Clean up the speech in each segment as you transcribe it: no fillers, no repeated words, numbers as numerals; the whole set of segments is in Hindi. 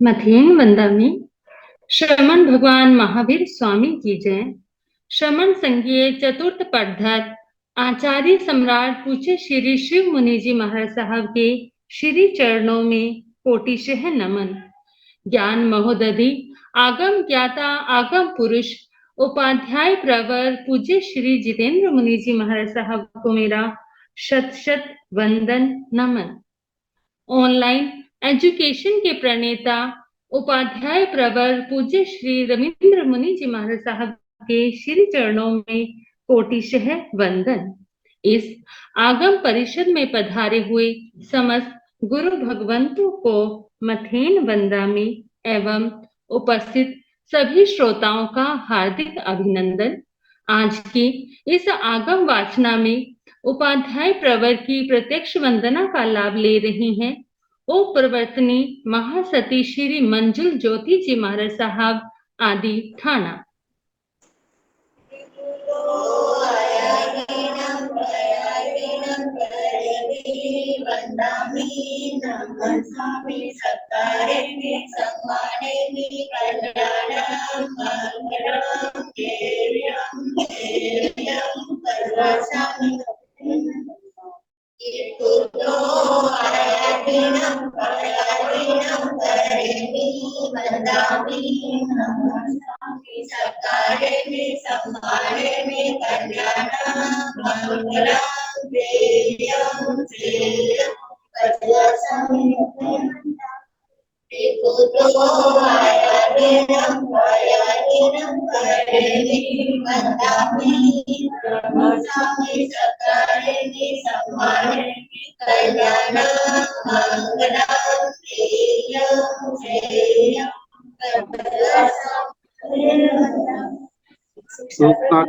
मथेन वंदा में श्रमण भगवान महावीर स्वामी की जय। श्रमण संघीय चतुर्थ पढ़धर आचार्य सम्राट पूज्य श्री शिव मुनि जी महाराज साहब के श्री चरणों में कोटिशः नमन। ज्ञान महोदधि आगम ज्ञाता आगम पुरुष उपाध्याय प्रवर पूज्य श्री जितेंद्र मुनि जी महाराज साहब को मेरा शत शत वंदन नमन। ऑनलाइन एजुकेशन के प्रणेता उपाध्याय प्रवर पूज्य श्री रविंद्र मुनि जी महाराज साहब के श्री चरणों में कोटिशः वंदन। इस आगम परिषद में पधारे हुए समस्त गुरु भगवंतों को मथेन वंदा में एवं उपस्थित सभी श्रोताओं का हार्दिक अभिनंदन। आज की इस आगम वाचना में उपाध्याय प्रवर की प्रत्यक्ष वंदना का लाभ ले रही हैं उप प्रवर्तनी महासती श्री मंजुल ज्योति जी महाराज साहब आदि थाना।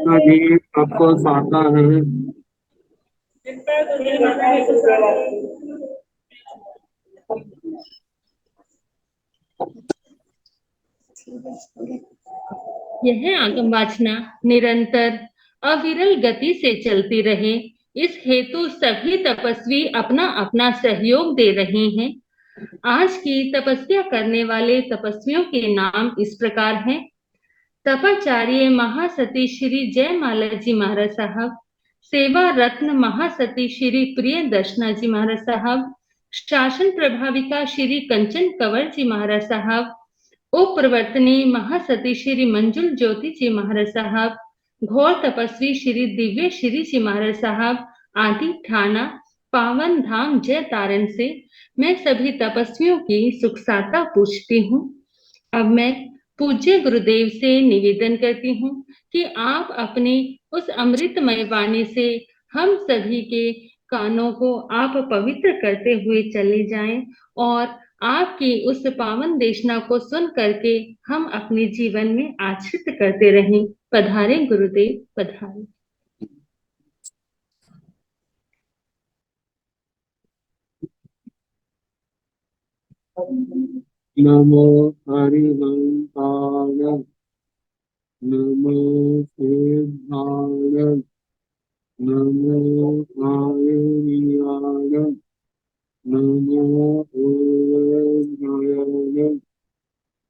का जी आपको साता है। यह आगम वाचना निरंतर अविरल गति से चलती रहे, इस हेतु सभी तपस्वी अपना अपना सहयोग दे रहे हैं। आज की तपस्या करने वाले तपस्वियों के नाम इस प्रकार हैं। तपाचार्य महासती श्री जयमाला जी महाराज साहब, सेवा रत्न महासती श्री प्रिय दर्शना जी महाराज साहब, शासन प्रभाविका श्री कंचन कंवर जी महाराज साहब, उप प्रवर्तनी महासती श्री मंजुल ज्योति जी महाराज साहब, घोर तपस्वी श्री दिव्य श्री जी महाराज साहब आदि थाना पावन धाम जय तारण से मैं सभी तपस्वियों की सुख साता पूछती हूँ। अब मैं पूज्य गुरुदेव से निवेदन करती हूँ कि आप अपनी उस अमृतमय वाणी से हम सभी के कानों को आप पवित्र करते हुए चले जाएं और आपकी उस पावन देशना को सुन करके हम अपने जीवन में आश्रित करते रहें। पधारे गुरुदेव, पधारे। नमो हरिहंसाय नमो सिद्धाय नमो आयर्याय नमो ओमनाय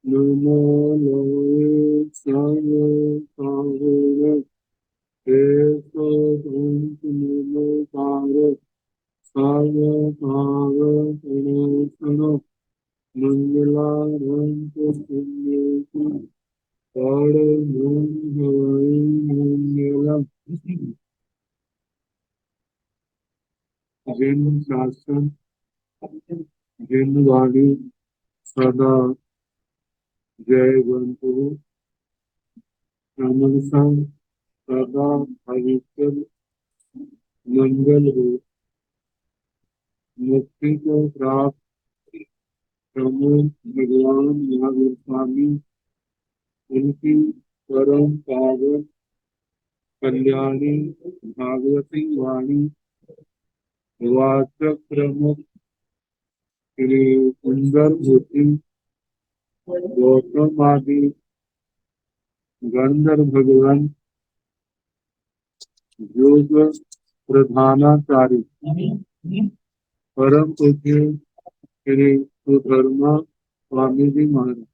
नमो लोये सर्वसारे एसो धूप नमोकार सर्वभाव प्रणोषण मंगलारंभ पुण्येषु मंगलम। जिन शासन जिन वाणी सदा जय बंतु अमन सदा पवित्र मंगल हो। मुक्ति को प्राप्त प्रमुख भगवान महावीर स्वामी उनकी परम पावन कल्याणी भागवती वाणी वाचक प्रमुख श्री सुंदर मूर्ति गौतम आदि गंधर्व भगवान योग प्रधानाचार्य परम पूज्य श्री सुधर्मा स्वामी जी महाराज,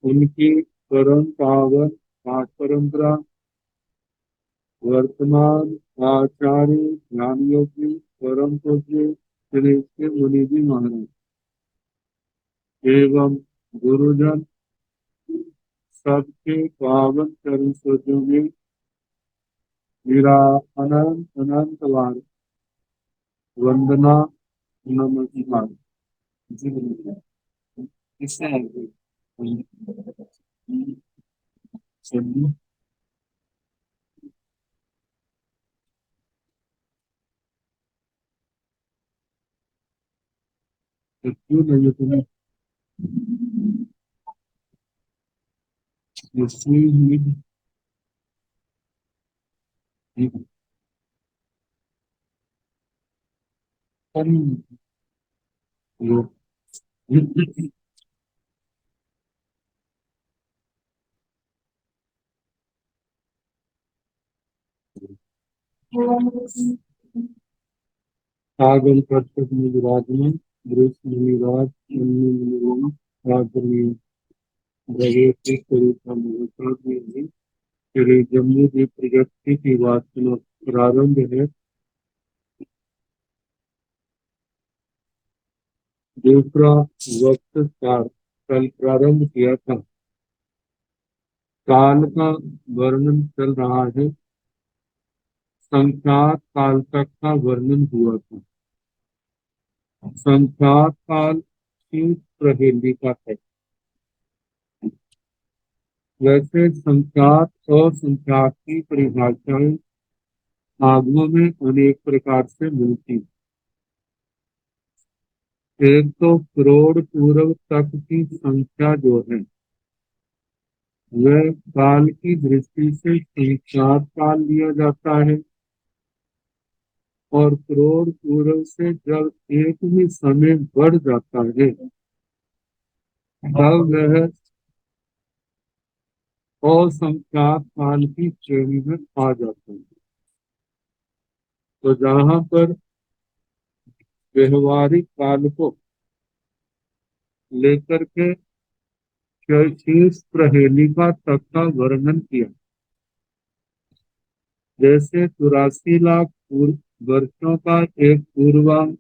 उनकी परम पावन पाठ परंपरा वर्तमान आचार्य ज्ञान योगी परम पूज्य श्री मुनि जी महाराज एवं गुरुजन सबके पावन चरण सरोजों में मेरा अनंत अनंत बार वंदना नमस्कार। जी बिल्कुल। किससे है ये? चलिए, तो क्यों नहीं तुम्हें इसलिए ही हम लोग आगम कर्तव्य में विराजमान दृश्य मुनिराज मुनि मुनिगण आदरणीय भगवती स्वरूप मुहूर्त में श्री जम्मू की प्रगति की वासना प्रारंभ है। दूसरा वक्त काल कल प्रारंभ किया था। काल का वर्णन चल रहा है। संख्यात काल तक का वर्णन हुआ था। संख्यात काल की प्रहेली का है। वैसे संख्यात और संख्यात की परिभाषाएं आगमों में अनेक प्रकार से मिलती। एक तो करोड़ पूर्व तक की संख्या जो है वह काल की दृष्टि से संख्यात काल लिया जाता है और करोड़ पूर्व से जब एक ही समय बढ़ जाता है तब वह असंख्यात काल की श्रेणी में आ जाता है। तो जहाँ पर व्यवहारिक काल को लेकर के शीर्ष प्रहेलिका तक का वर्णन किया, जैसे 84 लाख वर्षों का एक पूर्वांग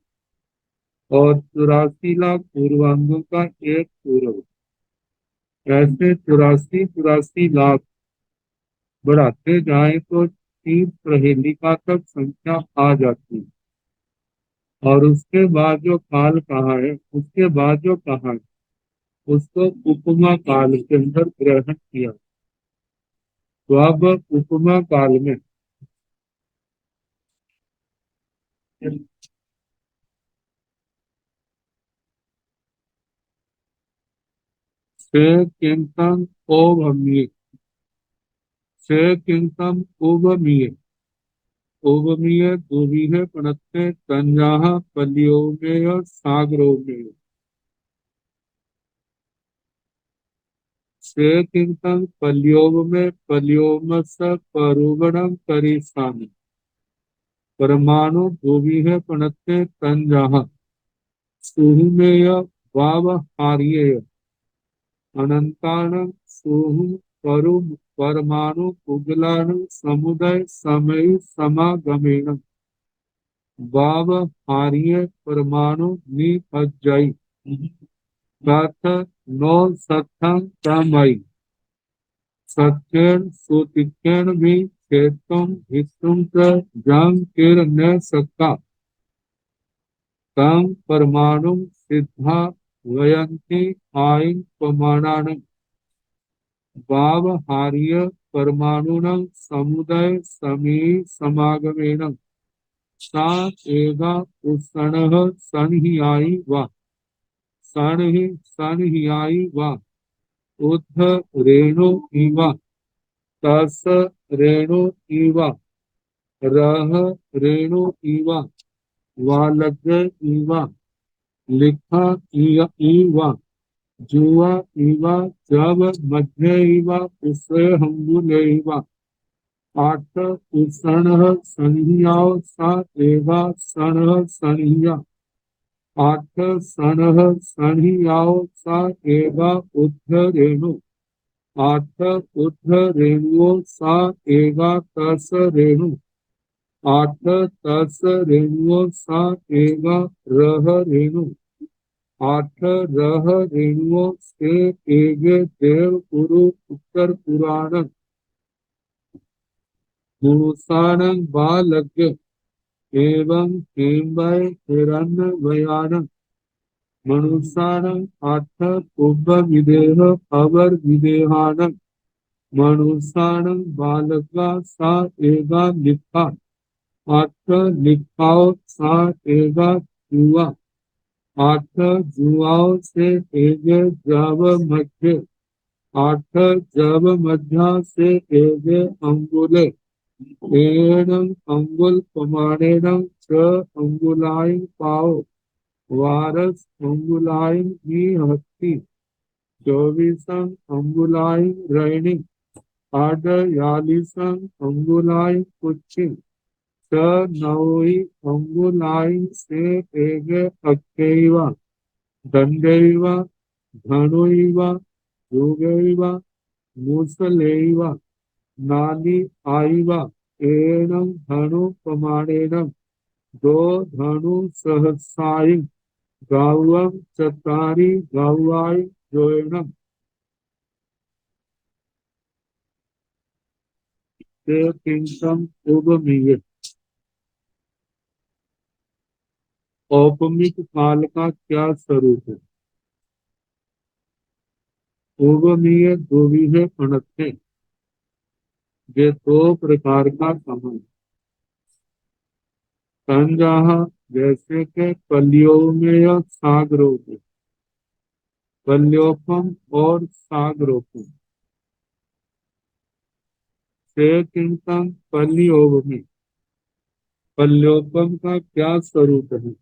और 84 लाख पूर्वांगों का एक पूर्व, ऐसे 84 बढ़ाते जाए तो 3 प्रहेलिका तक संख्या आ जाती है। और उसके बाद जो काल कहा है, उसके बाद जो कहा है उसको उपमा काल के अंदर ग्रहण किया। तो अब उपमा काल में से किंतन ओभमीय से किंतन ओभमीय ओभमीय दुर्विह प्रणत्ते तंजाह पल्योमेय सागरोमेय से किंतन पल्योम में पल्योमस परुगणम करिष्यामि परमाणु दुर्विह प्रणत्ते तंजाह सुहुमेय वावहार्येय अनंतानं सोहु परु परमाणु पुगलान समुदय समय समागमेन वाव हार्य परमाणु निपज्जय तथ नो सत्थं तमयि सत्येन सुतिक्येन भी क्षेत्रं हितुं च जं किर न सक्का तं परमाणुं सिद्धा वयन्ति आयं प्रमाणानं वावहार्य परमाणुनं समुदय समी समागमेन सा एगा उत्सणः सन्हियायि वा सन्हियायि वा उद्ध रेणु इव तस रेणु इव रह रेणु इव वालज इव लिखा इव जुआ इव जब मध्य इव उसे हंगुल इव आठ उत्सण सन्हिया सा एवा सण सन्हिया आठ सनः सनियाओ सा एगा उद्ध रेणु आठ उद्ध रेणुओ सा एगा तस रेणु आठ तस रेणुओ सा एगा रह रेणु आठ रह रेणुओं से एगे देव पुरु उत्तर पुराण मुनुसानं बालज्ञ एवं हेम्बय हिरण्यवयानं मनुष्यानं आठ कुंभ विदेह अवर विदेहानं मनुष्यानं बालका सा एगा लिखा आठ लिखाओ सा एगा जुआ आठ जुआओं से एगे जब मध्य आठ जब मध्या से एगे अंगुले एणं अंगुल प्रमाणेन च अंगुलायं पाओ वारस अंगुलायं ही हस्ती चौबीसं अंगुलायं रैणी आड यालीसं अंगुलायं कुच्छी च नौहि अंगुलायं से एगे अक्कैवा दंडैव धनुैव योगैव मुसलैव नानी आइव एनं धनु प्रमाणेन दो धनु सहस्रायं गावं चत्वारि गावाय जोयनम ते किंचन उपमीय औपमिक काल का क्या स्वरूप है। उपमीय दुविध अनर्थे ये दो प्रकार का समय संजाह जैसे के पल्योमेय सागरोपम पल्योपम और सागरोपम से किंतन पल्योपमी पल्योपम का क्या स्वरूप है।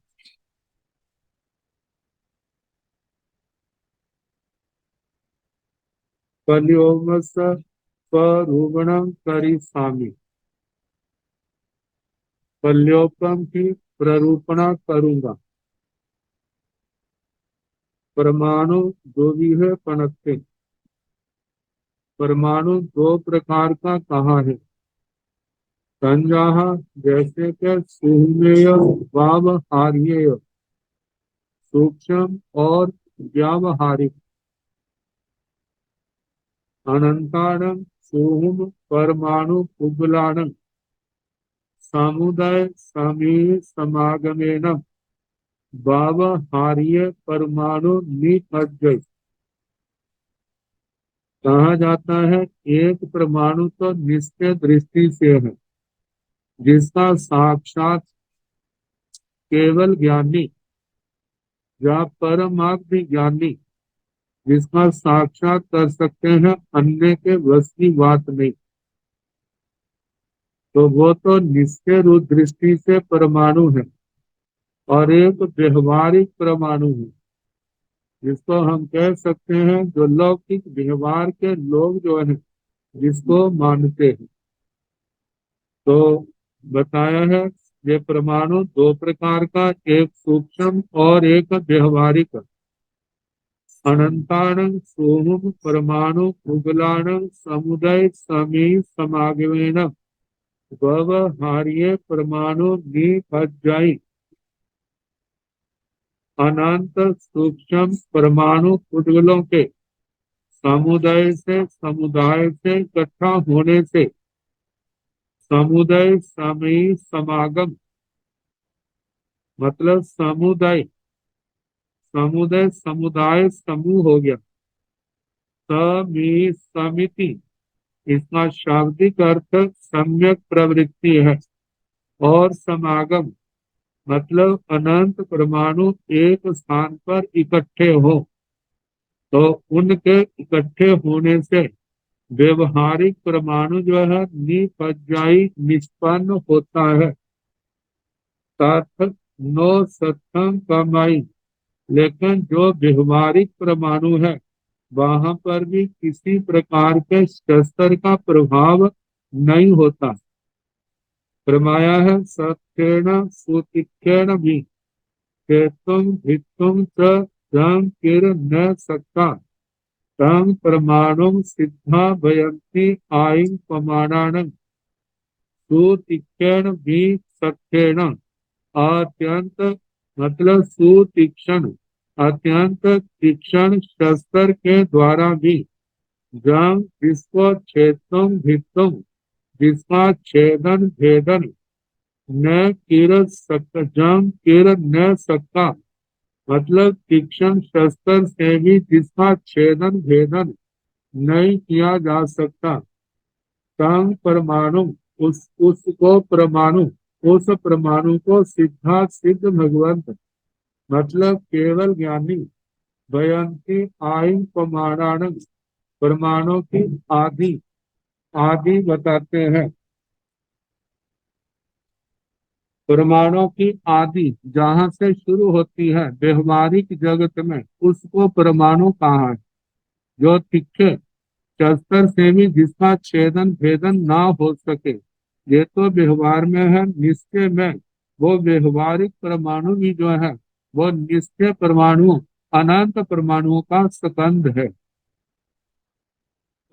पल्योमस स्वरूपणं करिष्यामि पल्योपम की प्ररूपणा करूंगा। परमाणु द्विविध पनत्ते परमाणु दो प्रकार का कहा है। संजाह जैसे के सुमेय व्यावहार्य सूक्ष्म और व्यावहारिक अनंताणं सोहम परमाणु पुगलाणं समुदाय समी समागमेन व्यावहार्य परमाणु निपज्जय कहा जाता है। एक परमाणु तो निश्चय दृष्टि से है जिसका साक्षात केवल ज्ञानी या परमार्थ ज्ञानी जिसका साक्षात कर सकते हैं अन्य के वश की बात नहीं। तो वो तो निश्चय रूप दृष्टि से परमाणु है और एक व्यवहारिक परमाणु है जिसको हम कह सकते हैं जो लौकिक व्यवहार के लोग जो है जिसको मानते हैं। तो बताया है ये परमाणु दो प्रकार का एक सूक्ष्म और एक व्यवहारिक अनंताणं सोहम परमाणु पुगलाणं समुदय समी समागमेन व्यवहार्य परमाणु निपज्जय अनंत सूक्ष्म परमाणु पुद्गलों के समुदाय से इकट्ठा होने से समुदाय समय समागम मतलब समुदाय समूह हो गया। समिति इसका शाब्दिक अर्थ सम्यक प्रवृत्ति है और समागम मतलब अनंत परमाणु एक स्थान पर इकट्ठे हो तो उनके इकट्ठे होने से व्यवहारिक परमाणु जो है निपज्जाई निष्पन्न होता है। तथ नो सत्संग कमाई लेकिन जो व्यवहारिक परमाणु है वहां पर भी किसी प्रकार के शस्त्र का प्रभाव नहीं होता। फरमाया है सत्येन सुतिक्येन भी चेतुम भित्तुम च जं किर न सक्का तं प्रमाणुम सिद्धा भयंती आईं प्रमाणानं सुतीक्षण भी सत्येण अत्यंत मतलब सुतीक्षण अत्यंत तीक्षण शस्त्र के द्वारा भी जंग जिसको छेदुम भित्तुम जिसका छेदन भेदन न किर सक जंग किर न सक्का मतलब तीक्ष्ण शस्त्र से भी जिसका छेदन भेदन नहीं किया जा सकता तंग परमाणु उसको परमाणु उस परमाणु को सिद्धा सिद्ध भगवंत मतलब केवल ज्ञानी भयंती आयु प्रमाणान परमाणु की आदि आदि बताते हैं। परमाणु की आदि जहाँ से शुरू होती है व्यवहारिक जगत में उसको परमाणु कहा है। जो तीखे शस्त्र से भी जिसका छेदन भेदन ना हो सके ये तो व्यवहार में है। निश्चय में वो व्यवहारिक परमाणु भी जो है वो निश्चय परमाणु अनंत परमाणुओं का स्कंद है।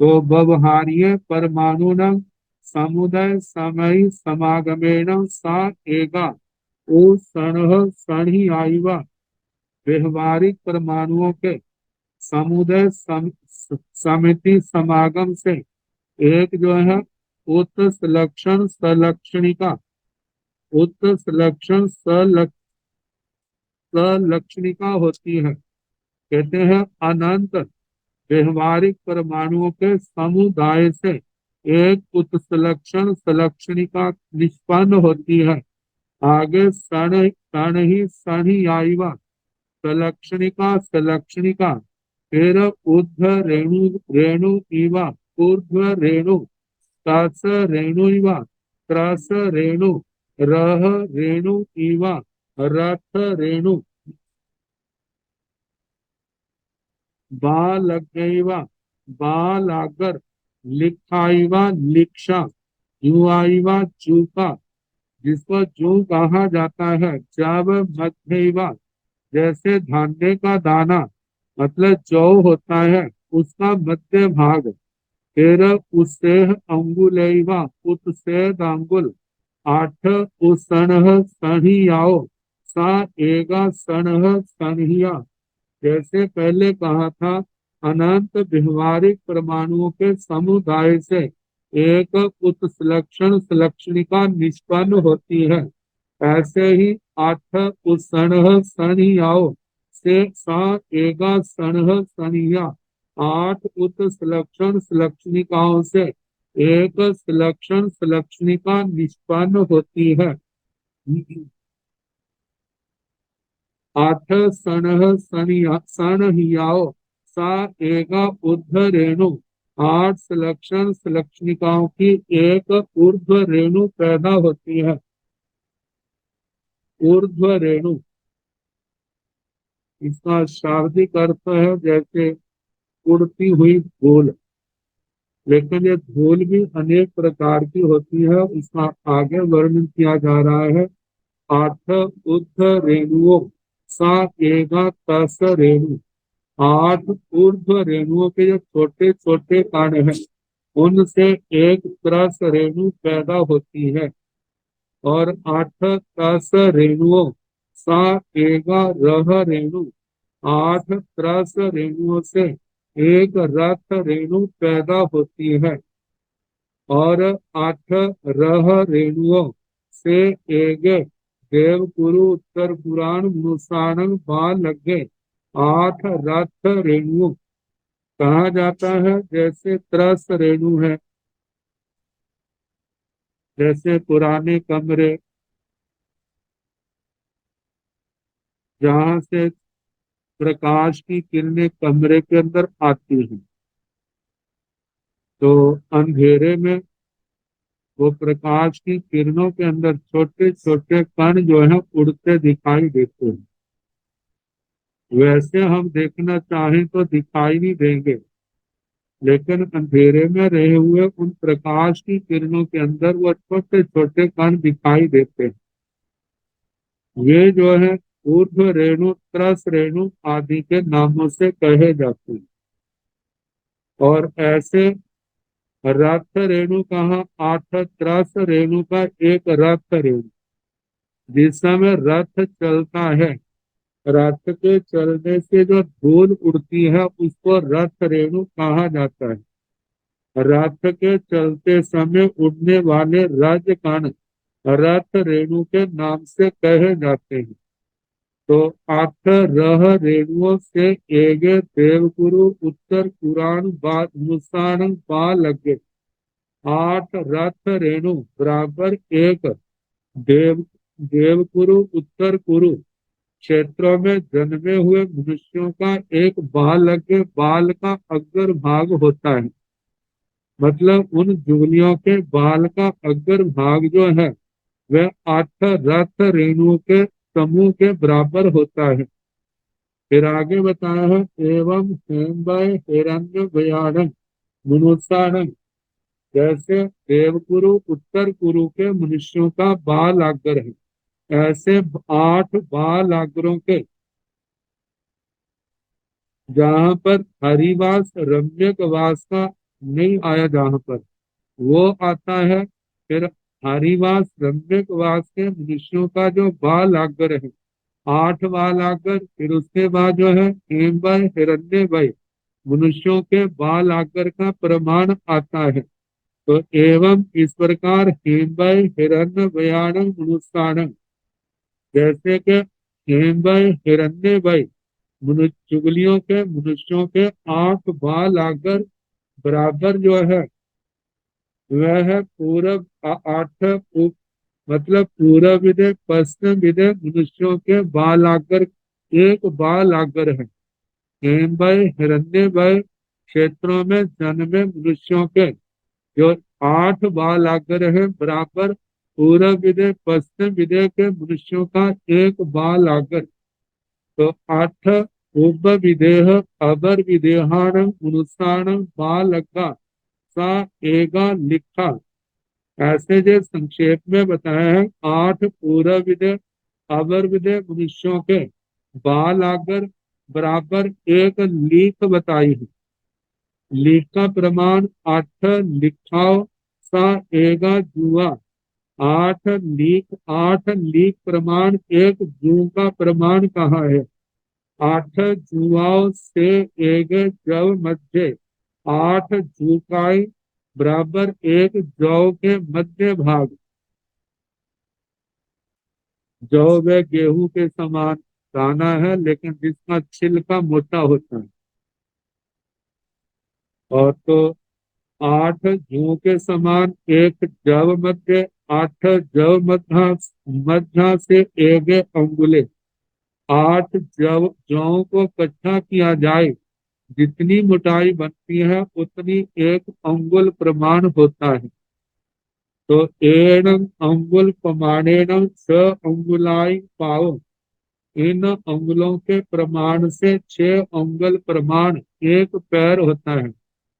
तो व्यवहार्य परमाणु न समुदय समय समागमेण सा एगा ओ सण ही आयुवा व्यवहारिक परमाणुओं के समुदय समिति समागम से एक जो है उत्सलक्षण सलक्षणिका उत्सलक्षण सलक्षणिका होती है। कहते हैं अनंत व्यवहारिक परमाणुओं के समुदाय से एक उत्सलक्षण सलक्षणिका निष्पन्न होती है। आगे सण ही आईवा सलक्षणिका सलक्षणिका फिर ऊर्ध्व रेणु रेणु इवा ऊर्ध्व रेणु तास रेणु इवा त्रास रेणु रह रेणु इवा रथ रेणु बालगैवा बालागर लिखाइवा लिक्षा जुआइवा चूका जिसको जू कहा जाता है। जब मध्यवा जैसे धान्य का दाना मतलब जौ होता है उसका मध्य भाग फिर उससे अंगुलैवा उत्सेद अंगुल आठ उसण सणियाओ सा एगा सण सणिया जैसे पहले कहा था अनंत व्यवहारिक परमाणुओं के समुदाय से एक उत्सलक्षण सलक्षणिका निष्पन्न होती है। ऐसे ही आठ उसण सणियाओ से सा एगा सण सणिया आठ उत्सलक्षण सलक्षणिकाओं से एक सलक्षण सलक्षणिका निष्पन्न होती है। आठ सणहियाओ सा एका ऊर्ध्व रेणु आठ सलक्षण सलक्षणिकाओं की एक ऊर्ध्व रेणु पैदा होती है। ऊर्ध्व रेणु इसका शाब्दिक अर्थ है जैसे उड़ती हुई धूल, लेकिन ये धूल भी अनेक प्रकार की होती है। इसका आगे वर्णन किया जा रहा है। आठ ऊर्ध्व रेणुओं सा एगा तस रेणु आठ ऊर्ध्व रेणुओं के जो छोटे छोटे कण हैं उनसे एक त्रस रेणु पैदा होती है। और आठ तस रेणुओं सा एगा रह रेणु आठ त्रस रेणुओं से एक रथ रेणु पैदा होती है। और आठ रह रेणुओं से एक देवपुरु उत्तर पुराण मुसाणन बाल लगे आठ रथ रेणु कहा जाता है। जैसे त्रस रेणु है, जैसे पुराने कमरे जहां से प्रकाश की किरणें कमरे के अंदर आती हैं तो अंधेरे में वो प्रकाश की किरणों के अंदर छोटे छोटे कण जो है उड़ते दिखाई देते हैं। वैसे हम देखना चाहें तो दिखाई नहीं देंगे, लेकिन अंधेरे में रहे हुए उन प्रकाश की किरणों के अंदर वो छोटे छोटे कण दिखाई देते हैं। वे जो है ऊर्ध्व रेणु, त्रस रेणु आदि के नामों से कहे जाते हैं। और ऐसे रथ रेणु कहा, 8 त्रस रेणु का एक रथ रेणु। जिस समय रथ चलता है, रथ के चलने से जो धूल उड़ती है उसको रथ रेणु कहा जाता है। रथ के चलते समय उड़ने वाले रजकण रथ रेणु के नाम से कहे जाते हैं। तो 8 रह रेणुओं से एगे देवगुरु उत्तर पुराण बाद मुसाण बा लगे। 8 रथ रेणु बराबर एक देव देवकुरु उत्तर कुरु क्षेत्रों में जन्मे हुए मनुष्यों का एक बाल बाल का अग्र भाग होता है। मतलब उन जुगलियों के बाल का अग्र भाग जो है वह 8 रथ रेणुओं के समूह के बराबर होता है। फिर आगे बताया है, एवं हेम्बय हिरण्य भयानक मनुष्यानक। जैसे देवकुरु उत्तर कुरु के मनुष्यों का बाल आगर है, ऐसे 8 बाल आगरों के, जहाँ पर हरिवास रम्यक वास का नहीं आया, जहाँ पर वो आता है। फिर हरिवास रम्यक वास के मनुष्यों का जो बाल आगर है, 8 बाल आगर। फिर उसके बाद जो है हेम्बय हिरण्य भय मनुष्यों के बाल आकर का प्रमाण आता है। तो एवं इस प्रकार हेम्बय हिरण्य भयानक मनुष्यानक, जैसे कि हेम्बय हिरण्य भय चुगलियों के मनुष्यों के 8 बाल आकर बराबर जो है वह है पूरब 8 मतलब पूरब विदे पश्चिम विदे मनुष्यों के बाल आकर एक बाल आकर है। हेम्बय हिरण्य भय क्षेत्रों में जन्मे मनुष्यों के जो 8 बाल आकर है बराबर पूर्व विदय पश्चिम विदय के मनुष्यों का एक बाल आकर। तो 8 उप विदेह अबर विदेहान मनुष्याण बाल अग्गा सा एगा लिखा। ऐसे जो संक्षेप में बताया है, 8 पूर्व विदय अबर विदय मनुष्यों के बाल आकर बराबर एक लीक बताई है। लीक का प्रमाण 8 लिखाओ सा एगा जुआ। 8 लीक प्रमाण एक जू का प्रमाण कहाँ है। 8 जुआओं से एक जव मध्य, 8 जूकाई बराबर एक जौ के मध्य भाग। जौ व गेहूं के समान दाना है, लेकिन जिसका छिलका मोटा होता है। और तो 8 जू के समान एक जव मध्य, 8 जव मध्या मध्या से एक अंगुले। 8 जव जौ को इकट्ठा किया जाए, जितनी मोटाई बनती है उतनी एक अंगुल प्रमाण होता है। तो एणं अंगुल प्रमाणेन स अंगुलाई पाओ। इन अंगुलों के प्रमाण से 6 अंगुल प्रमाण एक पैर होता है।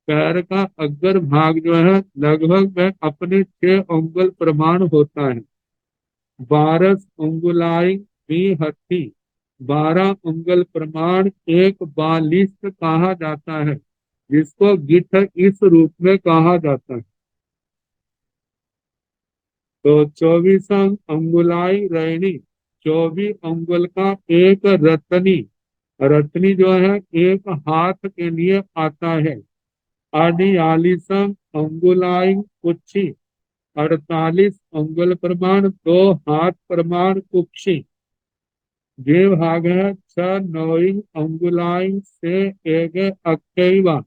पैर का अग्र भाग जो है लगभग वह अपने 6 अंगुल प्रमाण होता है। 12 अंगुलाई भी हथी, 12 अंगुल प्रमाण एक बालिस्त कहा जाता है, जिसको गिठ इस रूप में कहा जाता है। तो 24 अंगुलाई रैनी, 24 अंगुल का एक रत्नी। रत्नी जो है एक हाथ के लिए आता है। 48 अंगुलाई कुक्षी, 48 अंगुल प्रमाण 2 हाथ प्रमाण कुक्षी। ये भाग है 6 नौइंग अंगुलाई से एक अक्वा।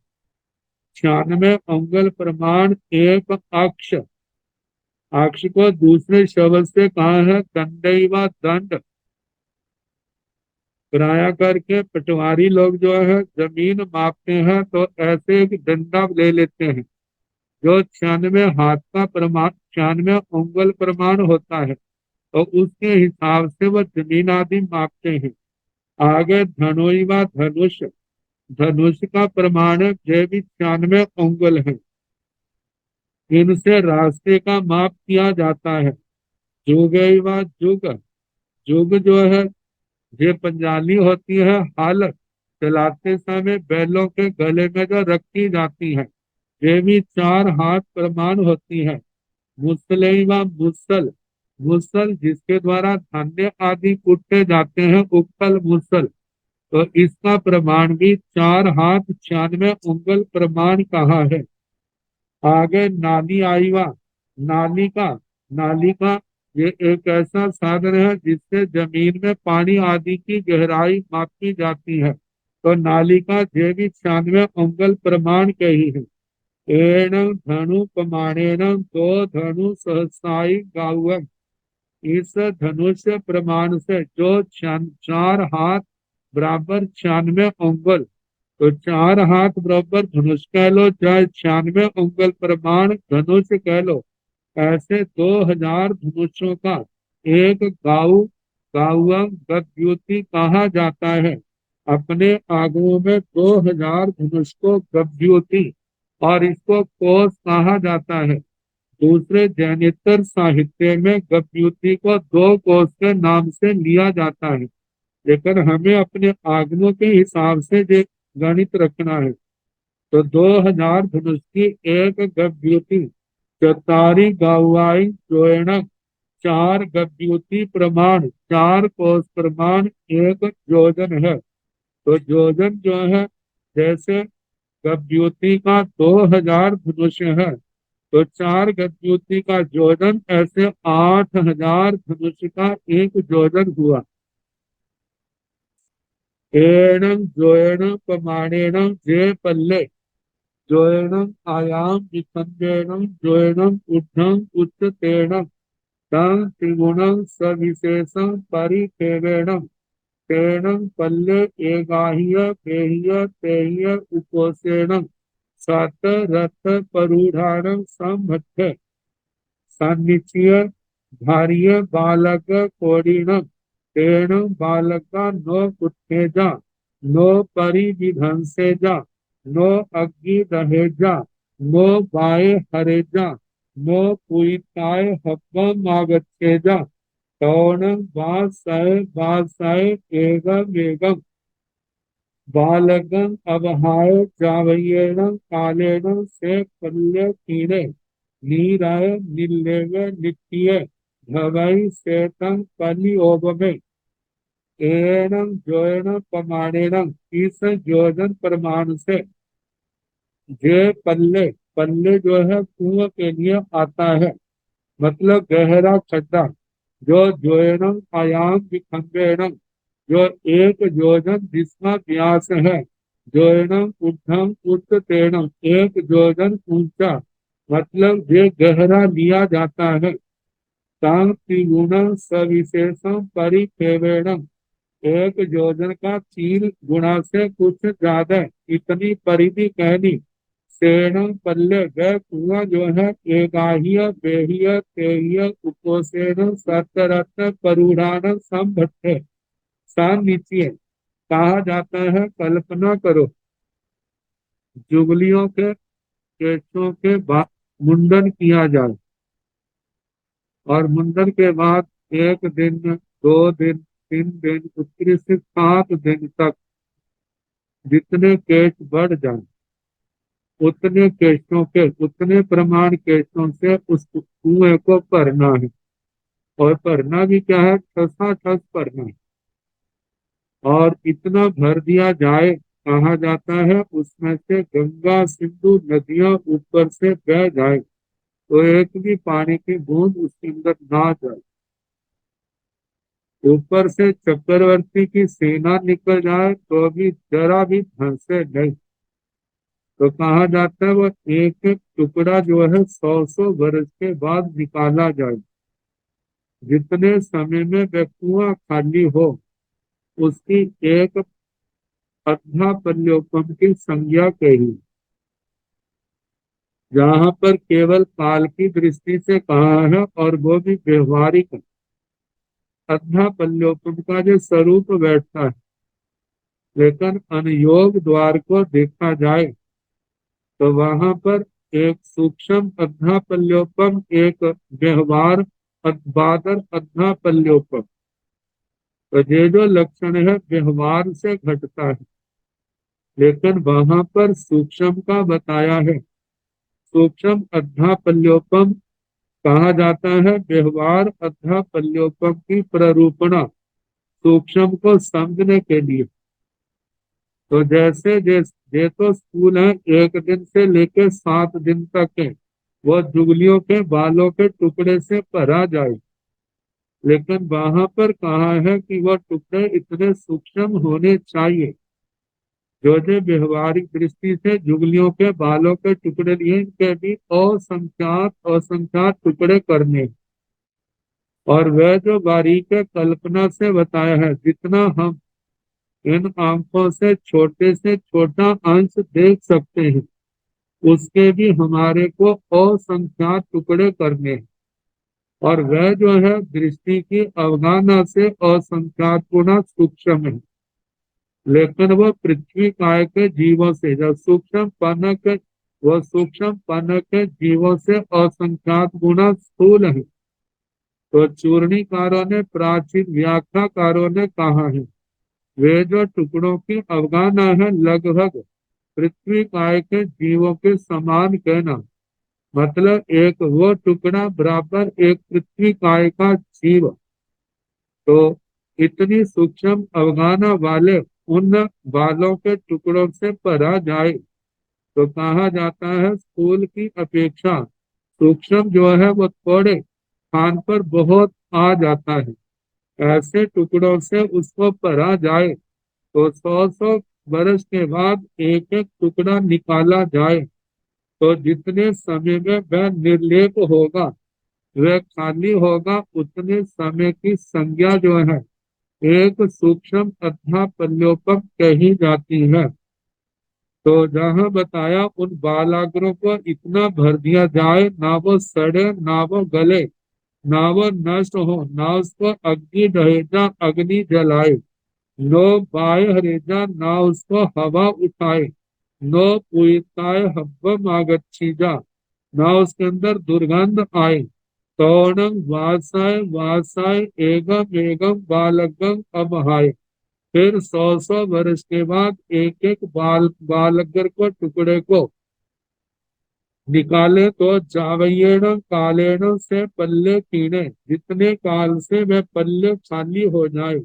96 अंगुल प्रमाण एक अक्ष। अक्ष को दूसरे शब्द से कहा है दंडैवा दंड। किराया करके पटवारी लोग जो है जमीन मापते हैं तो ऐसे एक डंडा ले लेते हैं जो 96 हाथ का प्रमाण, 96 उंगल प्रमाण होता है। तो उसके हिसाब से वो जमीन आदि मापते हैं। आगे धनोई व धनुष, धनुष का प्रमाण जो भी 96 उंगल है। इनसे रास्ते का माप किया जाता है। जुग व जुग, जुग जो है ये पंजाली होती है हालत, चलाते समय बैलों के गले में जो रखी जाती है। ये भी चार हाथ प्रमाण होती है। मुसलैमा मुसल, मुसल जिसके द्वारा धान्य आदि कूटे जाते हैं, उक्कल मुसल। तो इसका प्रमाण भी चार हाथ 96 उंगल प्रमाण कहा है। आगे नाली आईवा, नालिका, नालिका ये एक ऐसा साधन है जिससे जमीन में पानी आदि की गहराई मापी जाती है। तो नालिका ये भी 96 उंगल प्रमाण के ही है। एणं धनु प्रमाणेन दो धनु सहसाई गावम, इस धनुष प्रमाण से जो चार हाथ बराबर 96 उंगल, तो चार हाथ बराबर धनुष कह लो, चाहे 96 उंगल प्रमाण धनुष कह लो। ऐसे 2000 धनुषों का एक गाऊ, गाउअम गद्युति कहा जाता है। अपने आगुओं में 2000 धनुष को गद्युति और इसको कोस कहा जाता है। दूसरे जैनेतर साहित्य में गद्युति को दो कोस के नाम से लिया जाता है, लेकिन हमें अपने आगमों के हिसाब से ये गणित रखना है। तो 2000 धनुष की एक गद्युति, चतारी गवाई जोड़क, चार गद्युति प्रमाण, चार कोस प्रमाण एक योजन है। तो योजन जो है, जैसे गद्युति का 2000 धनुष है, तो चार गद्युति का योजन, ऐसे 8000 धनुष का एक योजन हुआ। एणं जोएण प्रमाणेन जे पल्ले, जोएणं आयाम विखंडेनं जोएणं ऊर्ध्वं उच्चतेन तं त्रिगुणं सविशेषं परिच्छेदेन तेन पल्ले एगाह्य गेह्य तेह्य उपोषेण सत रथ परूढ़ाण संभट्ट सान्निच्य भार्य बालक कोडिण तेन बालका नो उत्तेजा नो परिविधंसेजा नो अग्नि दहेजा नो बाए हरेजा नो पुइताय हब्बम आगच्छेजा कौन बासाय एगम एगम बालगं अवहाय जावयेण कालेन से पल्य कीरे नीराय निल्लेव नित्य भवई सेतं पलिओबमे। एणं जोयन प्रमाणेन, इस योजन प्रमाण से जे पल्ले, पल्ले जो है कुआं के लिए आता है, मतलब गहरा खड्डा। जो जोयनम आयाम विखंडेनम, जो एक योजन जिसका व्यास है। जोयनम ऊर्ध्वम उच्चतेनम, एक योजन ऊंचा, मतलब ये गहरा लिया जाता है। तांग त्रिगुणम सविशेषम परिच्छेदेनम, एक योजन का 3 गुणा से कुछ ज्यादा, इतनी परिधि कहनी। सेणम पल्ले, वह कुआं जो है, एगाह्य बेह्य तेह्य उपोषेण सतरथ परूढ़ान संभट्टे सान्निच्य कहा जाता है। कल्पना करो, जुगलियों के केशों के मुंडन किया जाए, और मुंडन के बाद 1 दिन, 2 दिन, 3 दिन, उत्तरी से 7 दिन तक जितने केश बढ़ जाए, उतने केशों के, उतने प्रमाण केशों से उस कुएं को भरना है। और भरना भी क्या है, ठसा ठस भरना है। और इतना भर दिया जाए, कहा जाता है उसमें से गंगा सिंधु नदियां ऊपर से बह जाए, तो एक भी पानी की बूंद उसके अंदर ना जाए। ऊपर से चक्रवर्ती की सेना निकल जाए तो भी जरा भी धंसे नहीं। तो कहा जाता है वो एक एक टुकड़ा जो है 100-100 वर्ष के बाद निकाला जाए। जितने समय में वह कुआं खाली हो, उसकी एक अध्यापल्योपम की संज्ञा कही। जहाँ पर केवल काल की दृष्टि से कहा है, और वो भी व्यवहारिक। अध्यापल्योपम का जो स्वरूप बैठता है, लेकिन अनुयोग द्वार को देखा जाए तो वहां पर एक सूक्ष्म अध्यापल्योपम, एक व्यवहार बादर अध्यापल्योपम। तो ये जो लक्षण है व्यवहार से घटता है, लेकिन वहां पर सूक्ष्म का बताया है। सूक्ष्म अध्यापल्योपम कहा जाता है। व्यवहार अध्यापल्योपम की प्ररूपणा सूक्ष्म को समझने के लिए। तो जैसे ये तो स्कूल है, एक दिन से लेकर 7 दिन तक है, वह जुगलियों के बालों के टुकड़े से भरा जाए। लेकिन वहां पर कहा है कि वह टुकड़े इतने सूक्ष्म होने चाहिए। जो जो व्यवहारिक दृष्टि से जुगलियों के बालों के टुकड़े लिए, इनके भी असंख्यात असंख्यात टुकड़े करने। और वह जो बारीक कल्पना से बताया है, जितना हम इन आंखों से छोटा अंश देख सकते हैं, उसके भी हमारे को असंख्यात टुकड़े करने हैं। और वह जो है दृष्टि की अवगाहना से असंख्यात गुना सूक्ष्म है। लेकिन वह पृथ्वी काय के जीवों से, जब सूक्ष्म पनक, वह सूक्ष्म पनक के जीवों से असंख्यात गुना स्थूल है। तो चूर्णीकारों ने, प्राचीन व्याख्याकारों ने कहा है, वे जो टुकड़ों की अवगाहना है लगभग पृथ्वी काय के जीवों के समान कहना। मतलब एक वो टुकड़ा बराबर एक पृथ्वी काय का जीव। तो इतनी सूक्ष्म अवगाहना वाले उन बालों के टुकड़ों से भरा जाए, तो कहा जाता है स्थूल की अपेक्षा सूक्ष्म जो है वो थोड़े स्थान पर बहुत आ जाता है। ऐसे टुकड़ों से उसको भरा जाए तो 100-100 वर्ष के बाद एक एक टुकड़ा निकाला जाए, तो जितने समय में वह निर्लेप होगा, वह खाली होगा, उतने समय की संज्ञा जो है एक सूक्ष्म अध्यापल्योपम कही जाती है। तो जहाँ बताया उन बालाग्रों को इतना भर दिया जाए, ना वो सड़े ना वो गले ना वो नष्ट हो, ना उसको अग्नि दहेजा अग्नि जलाए, नो बाय हरेजा ना उसको हवा उठाए, नो पुइताय हव्वम आगच्छीजा ना उसके अंदर दुर्गंध आए, तौणं वासाय वासाय एगम एगम बालकं अमहाय। फिर 100-100 वर्ष के बाद एक एक बालकर को टुकड़े को निकाले तो जावयेण कालेण से पल्ले कीणे, जितने काल से वह पल्ले खाली हो जाए,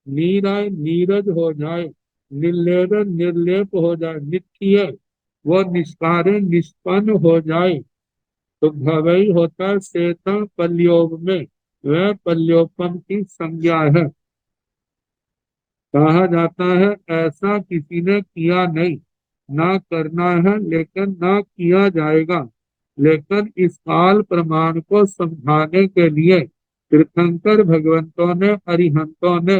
नीराय नीरज हो जाए, निर्लेप निर्लेप हो जाए, नित्य वो निष्कारे निष्पन्न हो जाए। तो भवई होता है श्वेता पल्योग में, वह पल्योपम की संज्ञा है। कहा जाता है ऐसा किसी ने किया नहीं, ना करना है लेकिन ना किया जाएगा। लेकिन इस काल प्रमाण को समझाने के लिए तीर्थंकर भगवंतों ने, अरिहंतों ने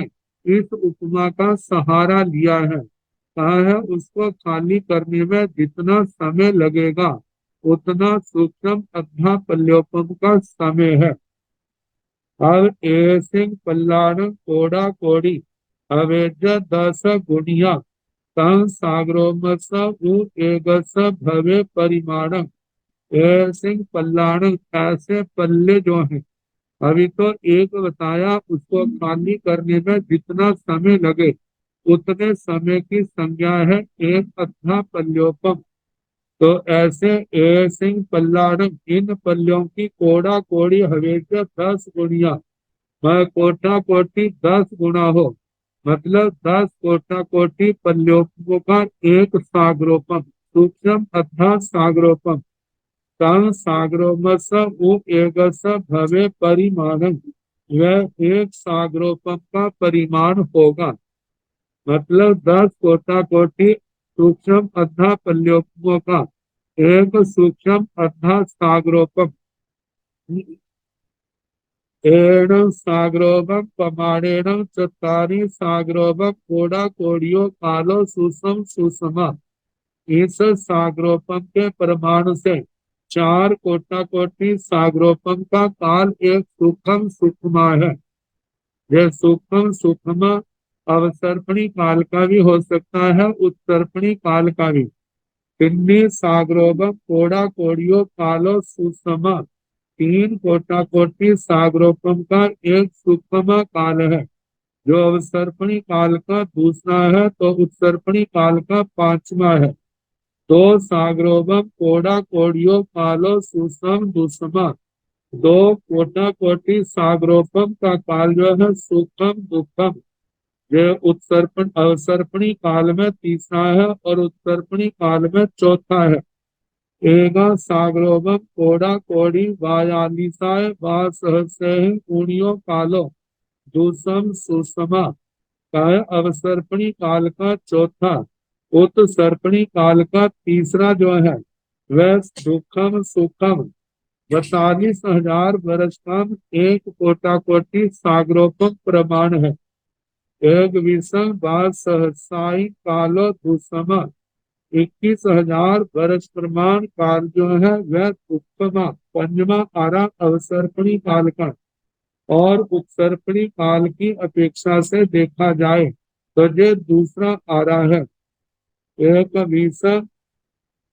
इस उपमा का सहारा लिया है। कहा है उसको खाली करने में जितना समय लगेगा, उतना सूक्ष्म अध्यापल्योपम का समय है। अब एसिंग पल्लाण कोड़ा कोड़ी अवेज 10 गुणिया तं सागरोमस उ एगस भवे परिमाणम। एसिंग पल्लाण ऐसे पल्ले जो हैं, अभी तो एक बताया, उसको खाली करने में जितना समय लगे उतने समय की संज्ञा है एक अध्या पल्योपम। तो ऐसे एसिंग पल्लाणम, इन पल्यों की कोड़ा कोड़ी हवेज 10 गुणिया, वह कोटा कोटि 10 गुना हो, मतलब 10 कोटा कोटि पल्योपमों का एक सागरोपम, सूक्ष्म अर्थात सागरोपम, तं सागरोमस उ एकस भवे परिमाणम, वह एक सागरोपम का परिमाण होगा। मतलब 10 कोटा कोटि सूक्ष्म अद्धा पल्योपमों का एक सूक्ष्म अद्धा सागरोपम। एण साग्रोभम पमाणेन चत्तारि साग्रोभम कोड़ा कोड़ियो कालो सुसम सुषमा। इस साग्रोपम के प्रमाण से 4 कोटि साग्रोपम का काल एक सूक्ष्म सुषमा है। यह सूक्ष्म सुषमा अवसर्पणी काल का भी हो सकता है, उत्सर्पणी काल का भी। तिन्नी साग्रोभम कोड़ा कोड़ियो कालो सुषमा, 3 कोटा कोटि सागरोपम का एक सूक्ष्म काल है। जो अवसर्पणी काल का दूसरा है तो उत्सर्पणी काल का पांचवा है। दो सागरोबम कोड़ा कोड़ियो कालो सुसम दुसमा। दो कोटा कोटि सागरोपम का काल जो है सुखम दुखम। ये उत्सर्पण अवसर्पणी काल में तीसरा है और उत्सर्पणी काल में चौथा है। एगा सागरोबम कोड़ा कोड़ी वायालिसाय वा सहस्र ऊणियो कालो दूसम सुषमा का है अवसर्पणी काल का चौथा। उत्सर्पणी काल का तीसरा जो है वह दुखम सुखम 42,000 वर्ष का एक कोटा कोटि सागरोपम प्रमाण है। एक विषम बाल सहसाई कालो दुसमा 21,000 वर्ष प्रमाण काल जो है वह उत्तमा पंचमा आरा अवसर्पणी काल का। और उत्सर्पणी काल की अपेक्षा से देखा जाए तो ये दूसरा आरा है। एक विषम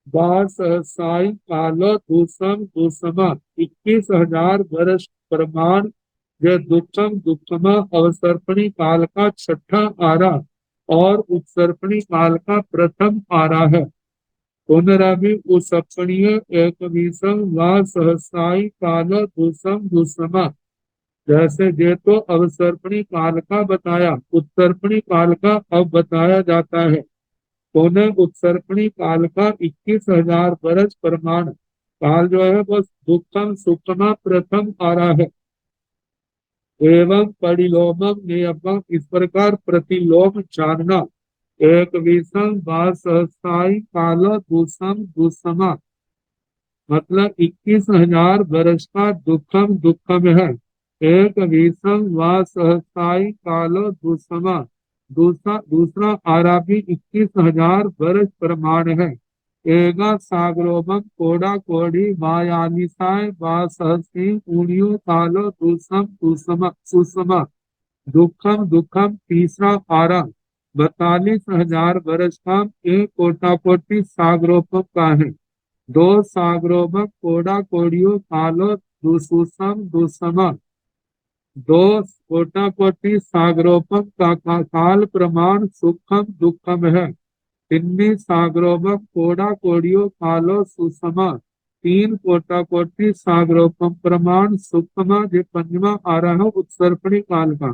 बाल सहसाई कालो दुसम दुसमा 21,000 वर्ष प्रमाण यह दुखम दुखमा अवसर्पणी काल का छठा आरा और उत्सर्पणी काल का प्रथम आरा है। पुनरभि उसपणीय एक विषम व सहसाई काल दुसम दुसमा जैसे ये तो अवसर्पणी काल का बताया, उत्सर्पणी काल का अब बताया जाता है। पुनः उत्सर्पणी काल का 21,000 वर्ष प्रमाण काल जो है वो दुखम सुखमा प्रथम आरा है। एवं परिलोमम नियमम इस प्रकार प्रतिलोम जानना। एक विषम व सहसाई काल दुसम दुसमा मतलब 21,000 वर्ष का दुखम दुखम है। एक विषम व सहसाई कालो दुसमा दूसरा दूसरा आरा भी 21,000 वर्ष प्रमाण है। एगा सागरोबम कोड़ा कोड़ी वायानिसाय वा सहसी ऊणियो कालो दुसम दुसमा सुसमा दुखम दुखम तीसरा आरा 42,000 वर्ष का एक कोटा कोटि सागरोपम का है। दो सागरोबम कोड़ा कोड़ियो कालो दुसुसम दुसमा दो कोटा कोटि सागरोपम का काल प्रमाण सुखम दुखम है। तिन्नी सागरोपम कोड़ा कोड़ियो कालो सुसमा तीन कोटा कोटि सागरोपम प्रमाण सुखमा जो पंचमा आ रहा है उत्सर्पणी काल का।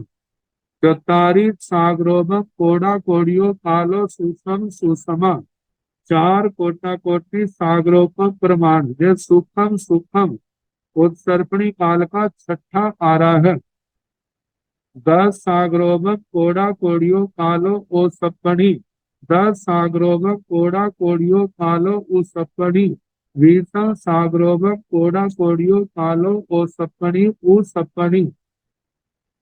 चौतारी सागरोपम कोड़ा कोड़ियो कालो सुसम सुसमा चार कोटा कोटि सागरोपम प्रमाण जो सुखम सुखम उत्सर्पणी काल का छठा आरा है। 10 सागरोबम कोड़ा कोड़ियो कालो ओ सप्पणी 10 सागरोबम कोड़ा कोड़ियो कालो ओ सप्पणी 20 सागरोबम कोड़ा कोड़ियो कालो ओ सप्पणी उ सप्पणी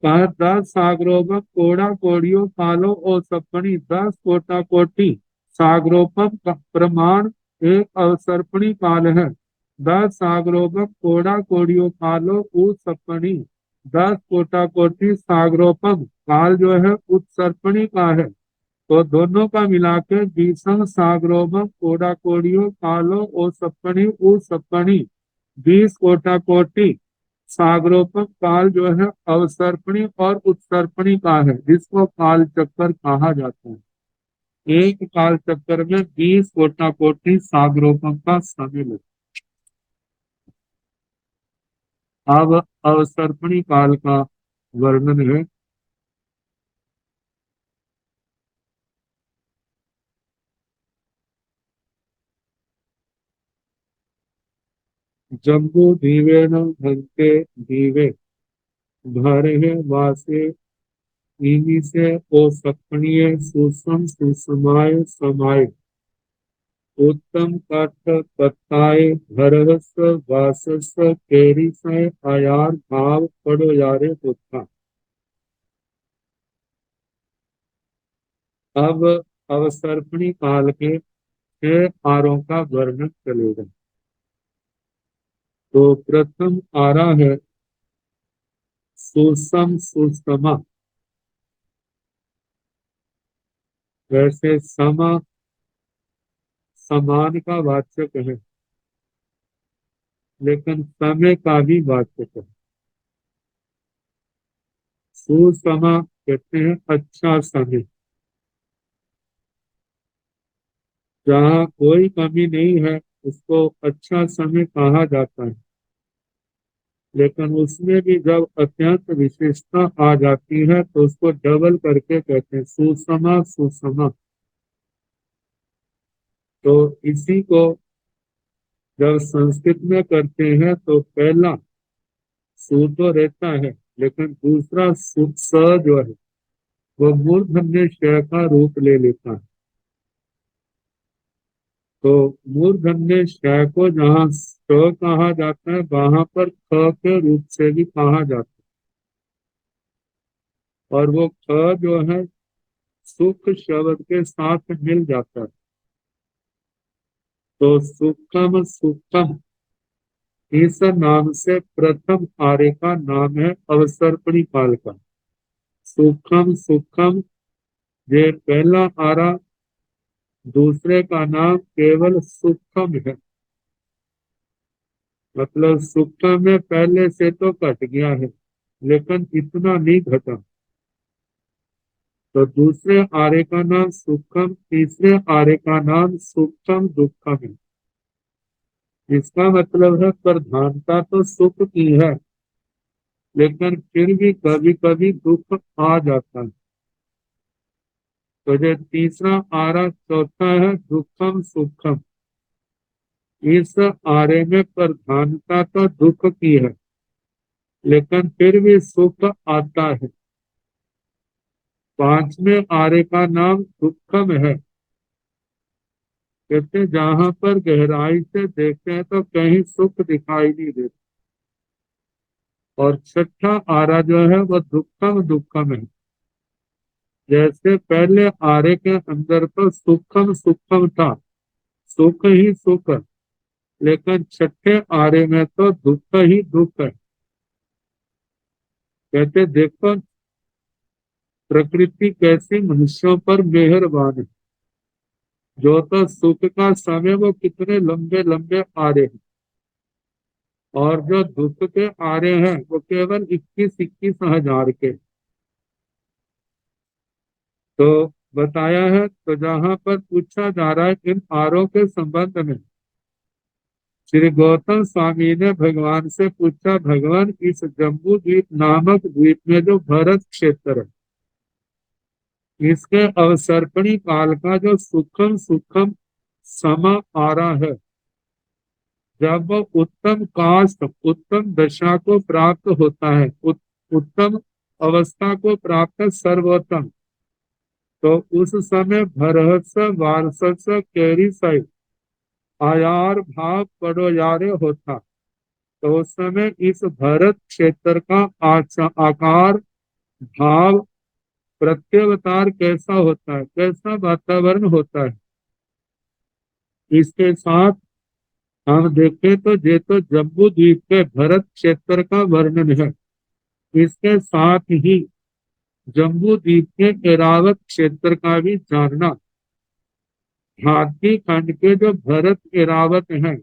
10 सागरोबम कोड़ा कोड़ियो कालो ओ सप्पणी 10 कोटा कोटि सागरोपम का प्रमाण एक अवसर्पणी काल है। 10 सागरोबम कोड़ा कोड़ियो कालो उ सप्पणी 10 कोटा कोटि सागरोपम काल जो है उत्सर्पणी का है। तो दोनों का मिलाकर 20 सागरोपम कोड़ा कोड़ियो कालो ओ सप्पणी उ सप्पणी 20 कोटा कोटि सागरोपम काल जो है अवसर्पणी और उत्सर्पणी का है जिसको काल चक्कर कहा जाता है। एक काल चक्कर में 20 कोटा कोटि सागरोपम का समय लगता है। अब अवसर्पणी काल का वर्णन है। जम्बू दीवेन भंते दीवे भरे वासे इन्हीं से ओ सपनीय सुसम सुसमाय समाय उत्तम काठ कत्ताए भरहस वासस केरिस आयार भाव पड़ो यारे पुत्था। अब अवसर्पणी काल के 6 आरों का वर्णन चलेगा। तो प्रथम आरा है सुसम सुसमा। वैसे समा समान का वाचक है लेकिन समय का भी वाचक है। सुसमा कहते हैं अच्छा समय। जहाँ कोई कमी नहीं है उसको अच्छा समय कहा जाता है, लेकिन उसमें भी जब अत्यंत विशेषता आ जाती है तो उसको डबल करके कहते हैं सुसमा सुसमा। तो इसी को जब संस्कृत में करते हैं तो पहला सु तो रहता है, लेकिन दूसरा स जो है वो मूर्धन्य श का रूप ले लेता है। तो मूर्धन्य श को जहाँ स कहा जाता है वहां पर ख के रूप से भी कहा जाता है, और वो ख जो है सुख शब्द के साथ मिल जाता है। तो सुखम सुखम इस नाम से प्रथम आर्य का नाम है अवसर्पणी काल का। सुखम सुखम ये पहला आरा, दूसरे का नाम केवल सुखम है। मतलब सुखम में पहले से तो कट गया है, लेकिन इतना नहीं घटा। तो दूसरे आर्य का नाम सुखम, तीसरे आर्य का नाम सुखम दुखम है। इसका मतलब है प्रधानता तो सुख की है, लेकिन फिर भी कभी कभी दुख आ जाता है। तो जो तीसरा आरा चौथा है दुखम सुखम, इस आरे में प्रधानता तो दुख की है, लेकिन फिर भी सुख आता है। पांचवें आरे का नाम दुखम है। कहते जहां पर गहराई से देखते हैं तो कहीं सुख दिखाई नहीं देता। और छठा आरा जो है वो दुखम दुखम है। जैसे पहले आरे के अंदर तो सुखम सुखम था, सुख ही सुख, लेकिन छठे आरे में तो दुख ही दुख है। कहते देखो प्रकृति कैसी मनुष्यों पर मेहरबान है। जो तो सुख का समय वो कितने लंबे लंबे आरे हैं, और जो दुख के आरे हैं वो केवल 21-21 हजार के। तो बताया है, तो जहां पर पूछा जा रहा है इन आरों के संबंध में, श्री गौतम स्वामी ने भगवान से पूछा, भगवान इस जम्बू द्वीप नामक द्वीप में जो भरत क्षेत्र है, इसके अवसर्पणी काल का जो सुखम सुखम समा आ रहा है, जब वो उत्तम कास्ट उत्तम दशा को प्राप्त होता है, उत्तम अवस्था को प्राप्त सर्वोत्तम, तो उस समय भरहस वारसस केरी सही आयार भाव पड़ोयारे होता। तो उस समय इस भरत क्षेत्र का आकार भाव प्रत्यवतार कैसा होता है, कैसा वातावरण होता है। इसके साथ हम देखें तो ये तो जम्बू द्वीप के भरत क्षेत्र का वर्णन है। इसके साथ ही जम्बू द्वीप के एरावत क्षेत्र का भी जानना, हाथी खंड के जो भरत एरावत हैं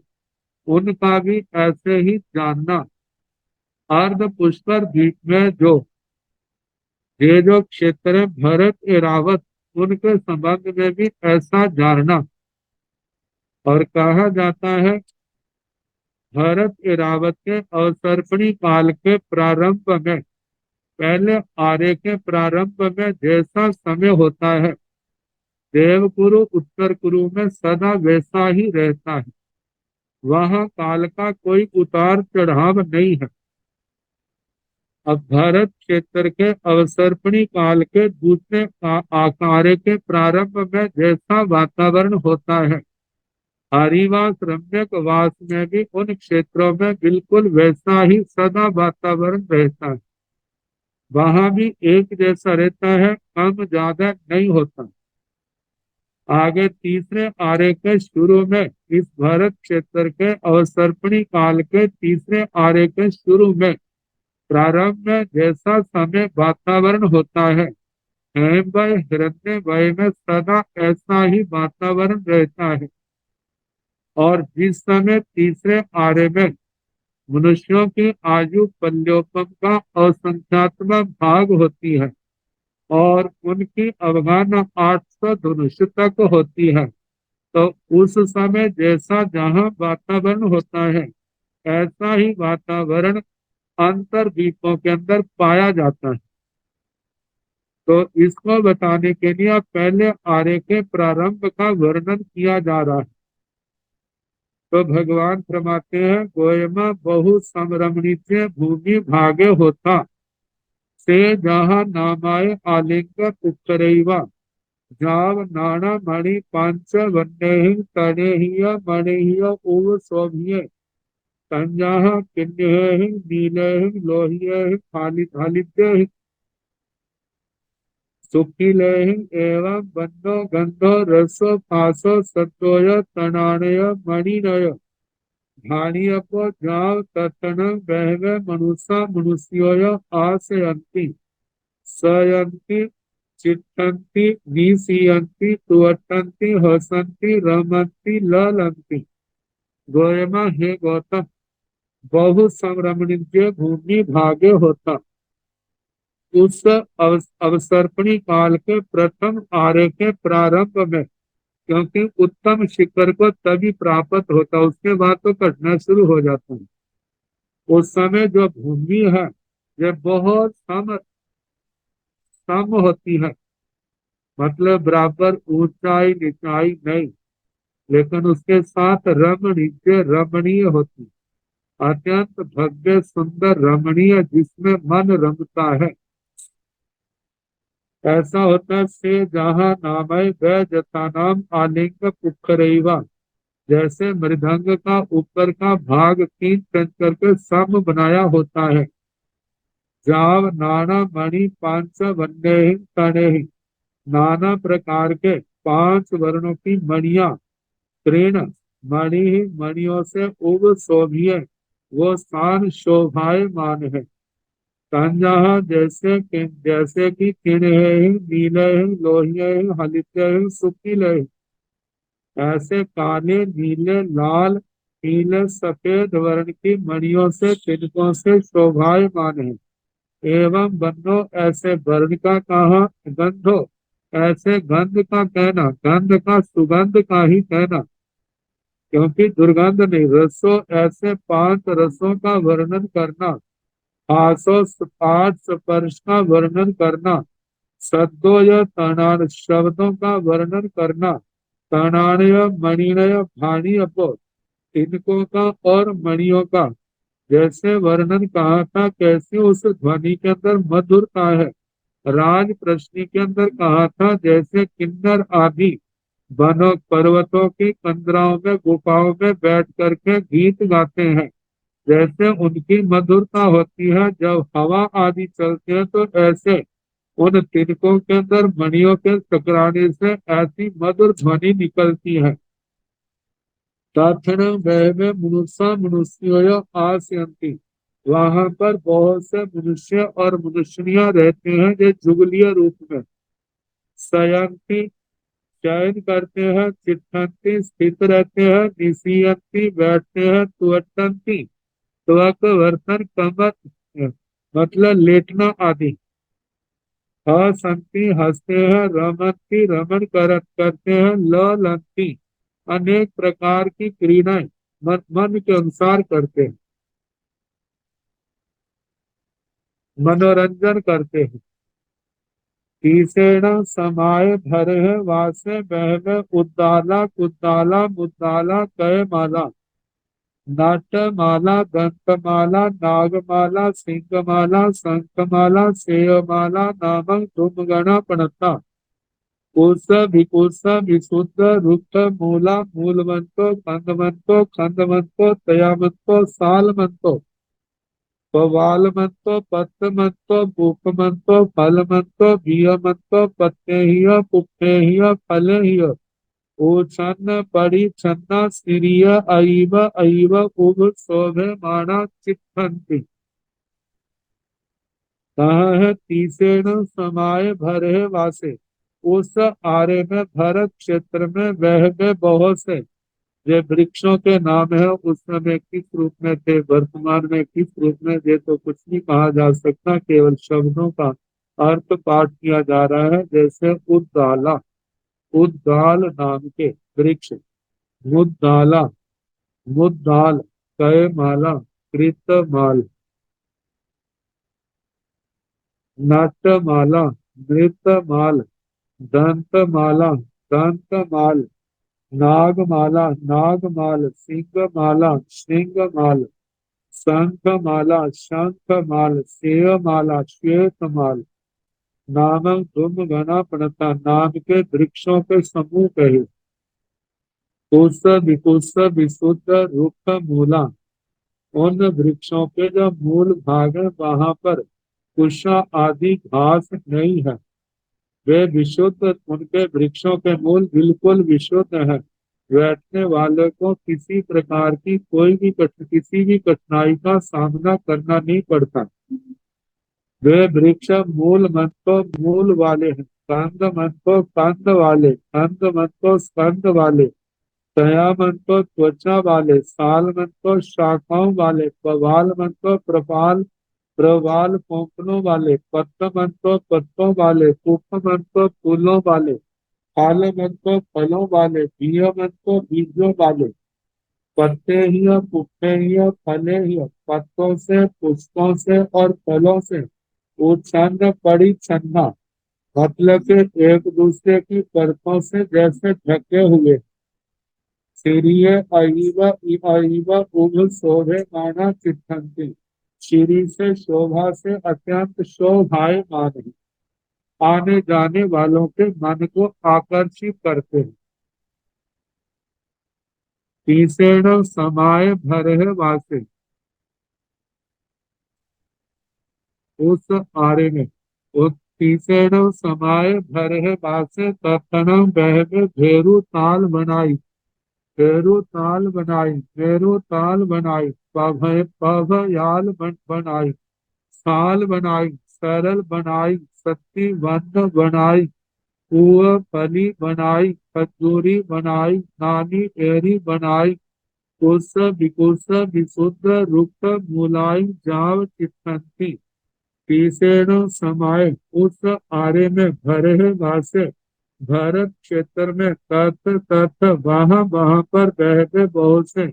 उनका भी ऐसे ही जानना, अर्ध पुष्कर द्वीप में जो ये जो क्षेत्र है भरत एरावत, उनके संबंध में भी ऐसा जानना। और कहा जाता है भरत एरावत के अवसर्पणी काल के प्रारंभ में, पहले आर्य के प्रारंभ में जैसा समय होता है देवकुरु उत्तर कुरु में सदा वैसा ही रहता है। वहां काल का कोई उतार चढ़ाव नहीं है। अब भारत क्षेत्र के अवसर्पणी काल के दूसरे आकार के प्रारंभ में जैसा वातावरण होता है, हरिवास रम्यक वास में भी उन क्षेत्रों में बिल्कुल वैसा ही सदा वातावरण रहता है। वहां भी एक जैसा रहता है, कम ज्यादा नहीं होता। आगे तीसरे आर्य के शुरू में, इस भारत क्षेत्र के अवसर्पणी काल के तीसरे आर्य के शुरू में प्रारंभ में जैसा समय वातावरण होता है, हेमवय हिरण्यवय में सदा ऐसा ही वातावरण रहता है। और जिस समय तीसरे आर्य में मनुष्यों की आयु पल्योपम का असंख्यात्मक भाग होती है, और उनकी अवगाहन 800 धनुष तक होती है। तो उस समय जैसा जहाँ वातावरण होता है, ऐसा ही वातावरण अंतर्द्वीपों के अंदर पाया जाता है। तो इसको बताने के लिए अब पहले आर्य के प्रारंभ का वर्णन किया जा रहा है। तो भगवान फरमाते हैं, गोयमा बहु समरमणित्य भूमि भागे होता से जहाँ नामाय आलिंग पुत्रैवा जाव नाना मणि पांच वन्य तनेहिय मणिहिय उव शोभिये संजाह किन्य नीले लोहिय फालित्य सुखिले एवं बन्नो गंधो रसो फासो सत्वय तनाणय मणिनय भाणियपो जाव ततन बहवे मनुष्य मनुष्योय आसयन्ति सयन्ति चित्तन्ति निसीयन्ति तुवटन्ति हसन्ति रमन्ति ललन्ति। गोयमा हे गौतम, बहु संरमणीय भूमि भाग्य होता। उस अवसर्पणी काल के प्रथम आर्य के प्रारंभ में, क्योंकि उत्तम शिखर को तभी प्राप्त होता, उसके बाद तो कटना शुरू हो जाता है। उस समय जो भूमि है ये बहुत सम होती है, मतलब बराबर ऊंचाई निचाई नहीं, लेकिन उसके साथ रमणीय रमणीय होती, अत्यंत भव्य सुंदर रमणीय, जिसमें मन रमता है। ऐसा होता से जहाँ नामय वह जथा नाम आलिंग पुखरैवा, जैसे मृदंग का ऊपर का भाग तीन कंच करके सम बनाया होता है। जाव नाना मणि पांच वन्य तने, नाना प्रकार के 5 वर्णों की मणिया, तृण मणि मणियों से उग शोभिये, वो शान शोभायमान है। संजह जैसे कि किन्ह नीले लोहिय हलित्य सुखिल, ऐसे काले नीले लाल पीले सफेद वर्ण की मणियों से तिलकों से शोभायमान है। एवं बन्नो, ऐसे वर्ण का कहा, गंधो ऐसे गंध का कहना, गंध का सुगंध का ही कहना, क्योंकि दुर्गंध नहीं, रसों ऐसे 5 रसों का वर्णन करना, 8 स्पर्श का वर्णन करना, सद्दो या तनाण शब्दों का वर्णन करना, तनाणय मणिनय भाणी अपो तिनकों का और मणियों का जैसे वर्णन कहा था, कैसी उस ध्वनि के अंदर मधुरता है। राज प्रश्नि के अंदर कहा था, जैसे किन्नर आदि वनों पर्वतों की कंदराओं में गुफाओं में बैठ करके गीत गाते हैं, जैसे उनकी मधुरता होती है। जब हवा आदि चलती है तो ऐसे उन तिनकों के अंदर मणियों के टकराने से ऐसी मधुर ध्वनि निकलती है। तत्ण में मनुष्य मनुष्यों आसयंती, वहां पर बहुत से मनुष्य और मनुष्यनियां रहते हैं जो जुगलीय रूप में। शयंती चयन करते हैं, चिट्ठन्ति स्थित रहते हैं, निसीयंती बैठते हैं, तुवटंती त्वक वर्तन कमर मतलब लेटना आदि, हसंती हंसते हैं, रमंती रमन करते हैं, ललंती अनेक प्रकार की क्रीड़ाएं मन के अनुसार करते हैं, मनोरंजन करते हैं। तीसरा समाय भर है वासे बहवे उद्दाला कुद्दाला मुद्दाला कय माला, नाट्यमाला दंतमाला नागमाला सिंहमाला शंखमाला सेयमाला नामक तुम गणा पणता, कोश विकोश विशुद्ध रुक्त मूला मूलवंतो कंदवंतो खंडवंतो तयावंतो सालवंतो पवालमंतो पत्रमंतो भूपमंतो फलमंतो बीयमंतो पत्तेहिय पुप्पेहिय फलेहिय ओछन्न परिछन्ना सिरिय अइव अइव उभ शोभे माना चित्तन्ति। कहा है, तीसरे समाये भरे वासे, उस आर्य में भरत क्षेत्र में वह में बहुत से, ये वृक्षों के नाम है। उस समय किस रूप में थे, वर्तमान में किस रूप में थे, तो कुछ नहीं कहा जा सकता, केवल शब्दों का अर्थ पाठ किया जा रहा है। जैसे उद्दाला, उद्दाल नाम के वृक्ष, मुद्दाला, मुद्दाल, कय माला, कृतमाल, नाट्यमाला, नृत्यमाल, दंतमाला, दंतमाल, नागमाला, नागमाल, सिंहमाला, सिंहमाल, शंखमाला, शंखमाल, सेयमाला, श्वेतमाल। नामक धूम घना प्रणता, नाम के वृक्षों के समूह कहे। कुश विकुश विशुद्ध रुक्ष मूला, उन वृक्षों के जो मूल भाग है वहां पर कुशा आदि घास नहीं है, वे विशुद्ध, उनके वृक्षों के मूल बिल्कुल विशुद्ध है। बैठने वाले को किसी प्रकार की किसी भी कठिनाई का सामना करना नहीं पड़ता। वे वृक्ष मूल मन को मूल वाले हैं, कंद मन को कंद वाले, कंद मन को स्कंद वाले, तया मन को त्वचा वाले, साल मन को शाखाओं वाले, प्रवाल मन को प्रवाल प्रवाल कोंकणों वाले, पत्र मन को पत्तों वाले, पुष्प मन को फूलों वाले, फल मन को फलों वाले, बीज मन को बीजों वाले, पत्ते ही पुष्पे ही फले ही, पत्तों से पुष्पों से और फलों से उच्छन्न परिच्छन्ना, मतलब के एक दूसरे की परतों से जैसे ढके हुए। सीरिय अईव अईव उभ शोभे माना चित्तंती, श्री से शोभा से अत्यंत शोभायमान है, आने जाने वालों के मन को आकर्षित करते हैं। तीसरे समाय भरे वासे, उस आरे में उस तीसरे समाय भरे वासे, तत्ण बहवे भेरू ताल बनाई, भेरू ताल बनाई, भेरू ताल बनाई, पभयाल बनाई, साल बनाई, सरल बनाई, सत्ती बंध बनाई, कुआ फली बनाई, खजूरी बनाई, नानी एरी बनाई, कुश विकुश विशुद्ध रुक्त मूलाई जाव चित्तंती। तीसरे समय उस आरे में भरे वासे, भारत क्षेत्र में तथ तथ वहां वहां पर बहते बहुत से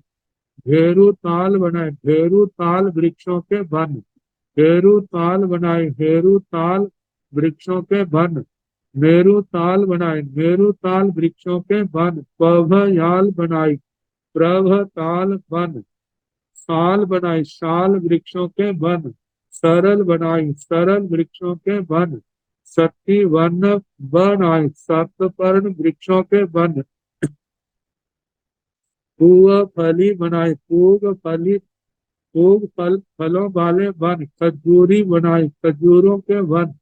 भेरू ताल बनाए, भेरू ताल वृक्षों के वन, भेरू ताल बनाए, भेरू ताल वृक्षों के वन, मेरू ताल बनाए, मेरू ताल वृक्षों के वन, पभयाल बनाई, प्रभ ताल वन, साल बनाई, साल वृक्षों के वन, सरल बनाई, सरल वृक्षों के वन, सती वन बनाई, सप्तपर्ण वृक्षों के वन, पूग फली बनाई, पूग फलों वाले वन, खजूरी बनाई, खजूरों के वन,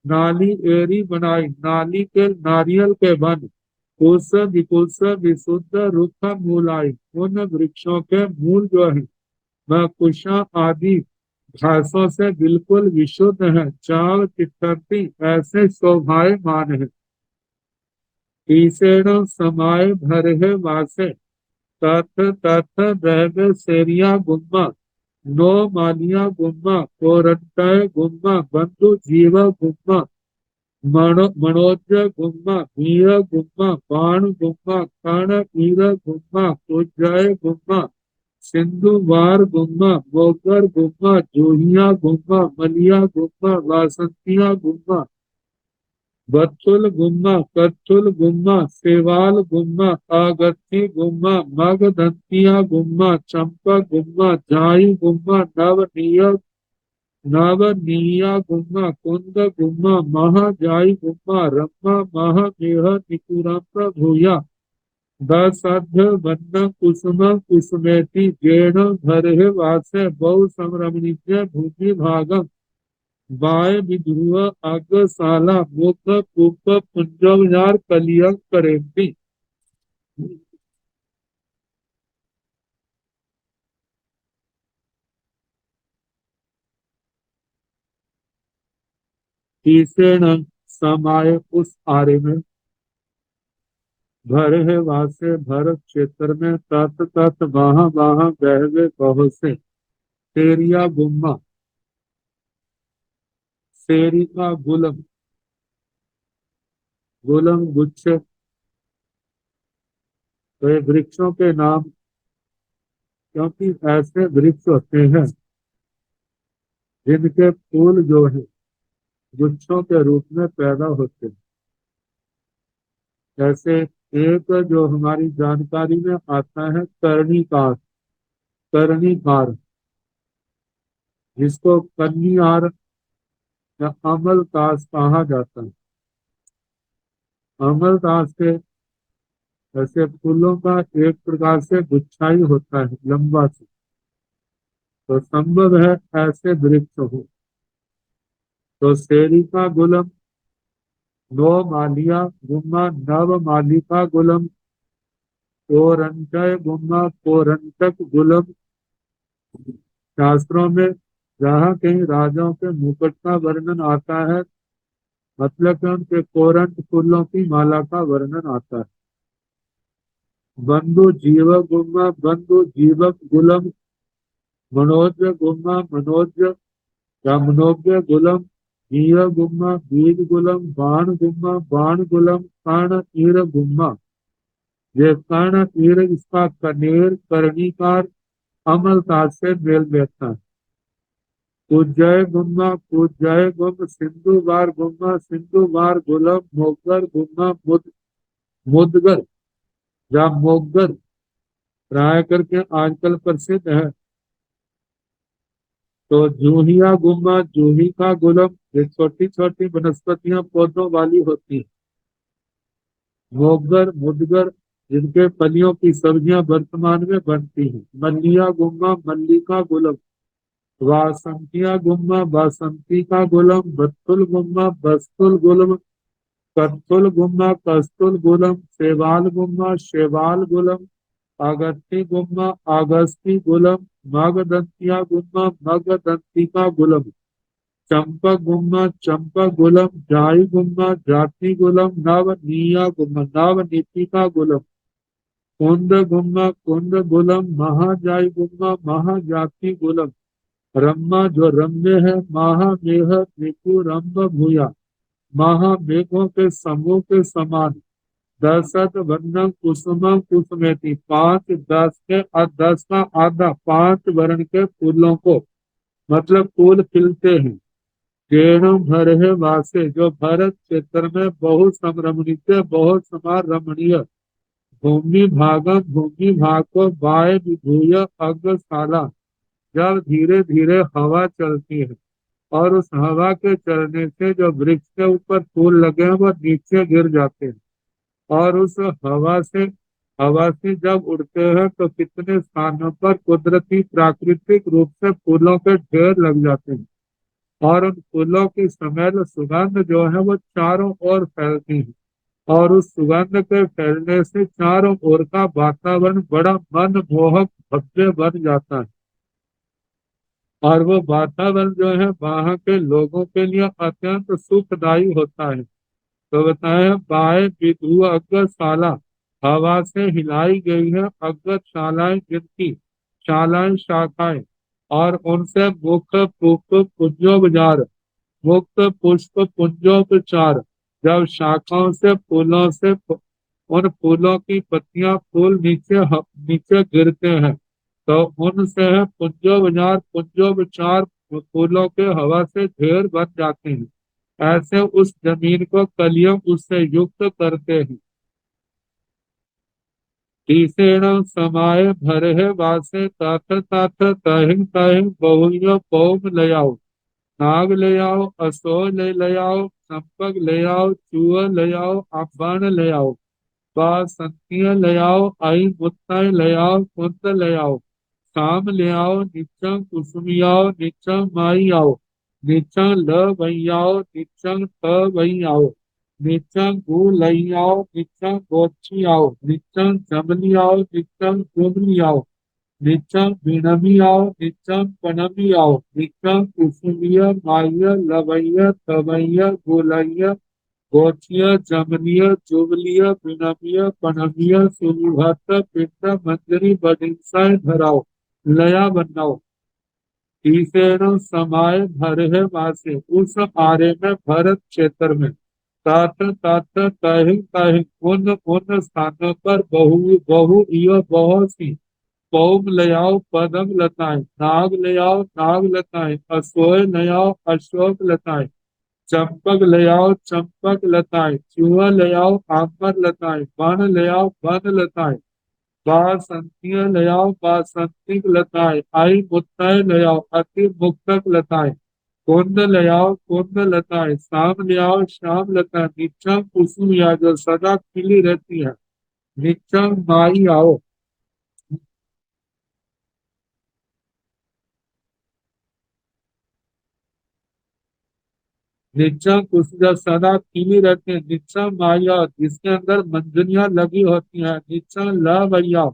नाली एरी बनाई, नाली के नारियल के वन, कुश विकुश विशुद्ध रुख मूलाई, उन वृक्षों के मूल जो है वह कुशा आदि घासों से बिल्कुल विशुद्ध है, चाव चित्ती ऐसे शोभायमान है। तीसरे समाय भरे वासे, तथ तथ बहवे सेरिया गुम्मा, नो मालिया गुम्मा, कोरंटय गुम्मा, बंधु जीव गुम्मा, मनोज गुम्मा, वीर गुम्मा, बाण गुम्मा, कर्ण वीर गुम्मा, कुजय गुम्मा, सिंधुवार गुम्मा, मोगर गुम्मा, जोहिया गुम्मा, मलिया गुम्मा, वासंतिया गुम्मा, बत्तुल गुम्मा, कत्तुल गुम्मा, सेवाल गुम्मा, आगत्ती गुम्मा, मगधंतिया गुम्मा, चंपा गुम्मा, जाई गुम्मा, नवनीया गुम्मा, कुंद गुम्मा, महाजाई गुम्मा, रम्मा महामेह निकुरम भूया, दसाध्य वन्न कुसुम कुसुमेति, जेण भरे वासे बहु संरमणीय भूमि भागम, वाय विध्रुव अग्रशाला मुख पुप पुंजवजार कलियं करेंति। तीसरे समाय उस आरे में भरे वासे, भरत क्षेत्र में तत तत वहां वहां बहवे बहुत से तेरिया गुम्मा, सेरिका गुलम, गुलम गुच्छ, तो ये वृक्षों के नाम, क्योंकि ऐसे वृक्ष होते हैं जिनके फूल जो है गुच्छों के रूप में पैदा होते हैं। जैसे एक जो हमारी जानकारी में आता है कर्णिकार, कर्णिकार जिसको कन्यार या अमलतास कहा जाता है। अमलतास के ऐसे फूलों का एक प्रकार से गुच्छा ही होता है लंबा से, तो संभव है ऐसे वृक्ष हो। तो सेरिका गुलम, नो मालिया गुम्मा, नव मालिका गुलम, कोरंचय गुम्मा, कोरंचक गुलम। शास्त्रों में जहाँ कहीं राजाओं के मुकुट का वर्णन आता है, मतलब कि उनके कोरंच फूलों की माला का वर्णन आता है। बंधु जीवक गुम्मा, बंधु जीवक गुलम, मनोज गुम्मा, मनोज या मनोज्ञ गुलम, बीय गुम्मा, बीज गुलम, बाण गुम्मा, बाण गुलम, कर्ण ईर गुम्मा। ये कर्ण ईर इसका कनेर कर्णिकार अमलतास से मेल बैठता है। कुजय गुम्मा, कुजय गुम, सिंधु बार गुम्मा, सिंधु बार गुलम, मोगर गुम्मा, मुदगर या मोगर प्राय करके आजकल प्रसिद्ध है। तो जूहिया गुम्मा, जूही का गुलम, ये छोटी छोटी वनस्पतियां पौधों वाली होती हैं। मोगर, मुदगर जिनके फलियों की सब्जियां वर्तमान में बनती हैं। मल्लिया गुम्मा, मल्लिका गुलम, वासंतिया गुम्मा, बासंती का गुलम, बत्तुल गुम्मा, बस्तुल गुलम, कत्तुल गुम्मा, कस्तुल गुलम, शेवाल गुम्मा, शेवाल गुलम, आगस्ती गुम्मा, आगस्ती गुलम, मगदंतिया गुम्मा, मगदंतिका गुलम, चंपक गुम्मा, चंपक गुलम, जाई गुम्मा, जाति गुलम, नवनीया गुम्मा, नवनीतिका गुलम, कुंद गुम्मा, कुंद गुलम, महाजाई गुम्मा, महाजाति गुलम, रम्मा जो रम्य है, महामेह निकु रम्भ भूया, महामेघों के समूह के समान, दशत वर्णम कुसुमम कुसुमेति, 5 10 के और 10 का आधा 5 वर्ण के फूलों को, मतलब फूल खिलते हैं। केणम भरे वासे जो भरत क्षेत्र में बहुत समरमणीय, बहुत समार रमणीय, भूमि भागम भूमि भाग को बाय विभूय अग्रशाला, जब धीरे धीरे हवा चलती है और उस हवा के चलने से जो वृक्ष के ऊपर फूल लगे हैं वो नीचे गिर जाते हैं, और उस हवा से जब उड़ते हैं तो कितने स्थानों पर कुदरती प्राकृतिक रूप से फूलों के ढेर लग जाते हैं, और उन फूलों की स्मेल सुगंध जो है वो चारों ओर फैलती है, और उस सुगंध के फैलने से चारों ओर का वातावरण बड़ा मनमोहक भव्य बन जाता है, और वो वातावरण जो है वहाँ के लोगों के लिए अत्यंत सुखदायी होता है। तो बताया बाय विधु अग्रशाला, हवा से हिलाई गई है अग्रशालाएं जिनकी शालाएं शाखाएं, और उनसे मुख्य पुष्प पुंजोपचार, मुक्त पुष्प पुंजोपचार, जब शाखाओं से फूलों से उन फूलों की पत्तियां फूल नीचे गिरते हैं, तो उनसे है पुंजोपचार, पुंजोपचार फूलों के हवा से ढेर बन जाते हैं। ऐसे उस जमीन को कलियुग उससे युक्त करते हैं। तीसरेण समाये भरे वासे, तथ तथ तहिं तहिं बहुयो पौम ले आओ, नाग ले आओ, असोर ले आओ, चंपक ले आओ, चूहा ले आओ, अबान ले आओ, बासंतियां ले आओ, आई मुत्ताई ले आओ, कुंद ले आओ, शाम ले आओ, निचंग कुसुमी आओ, निचंग माई आओ, निचंग ल वही आओ, निचंग त वही आओ, निचंग गु लई आओ, निचंग गोची आओ, निचंग जमली आओ, निचंग जुमली आओ, निचंग बिनमी आओ, निचंग पनमी आओ, निचंग कुसुमिया माइया लवैया तवैया गोलैया गोचिया जमनिया जुबलिया बिनमिया पनमिया सुनिभद्र पिंड मंजरी बडिंसा धराओ, लया बनाओ। तीसरो समाय भर है वासे, उस आरे में भरत क्षेत्र में तात तात तहि तहि उन स्थानों पर बहु बहु इयो बहुत सी पौम ले आओ पदम लताएं, नाग ले आओ नाग लताएं, अश्वय ले आओ अश्वक लताएं, चंपक ले आओ चंपक लताएं, चूहा ले आओ आंबर लताएं, बन ले आओ बन लताएं, बासंतियां ले आओ बासंतिक लताएं, आई मुत्तै ले आओ अति मुक्तक लताएं, कुंद ले आओ कुंद लताएं, शाम ले आओ शाम लताएं, निच्चम कुसुम या जो सदा खिली रहती है, निच्चम माई आओ। निच्चम कुसुम सदा खिली रहती है, निच्चम माया जिसके अंदर मंजनियां लगी होती हैं, निच्चम ल भैया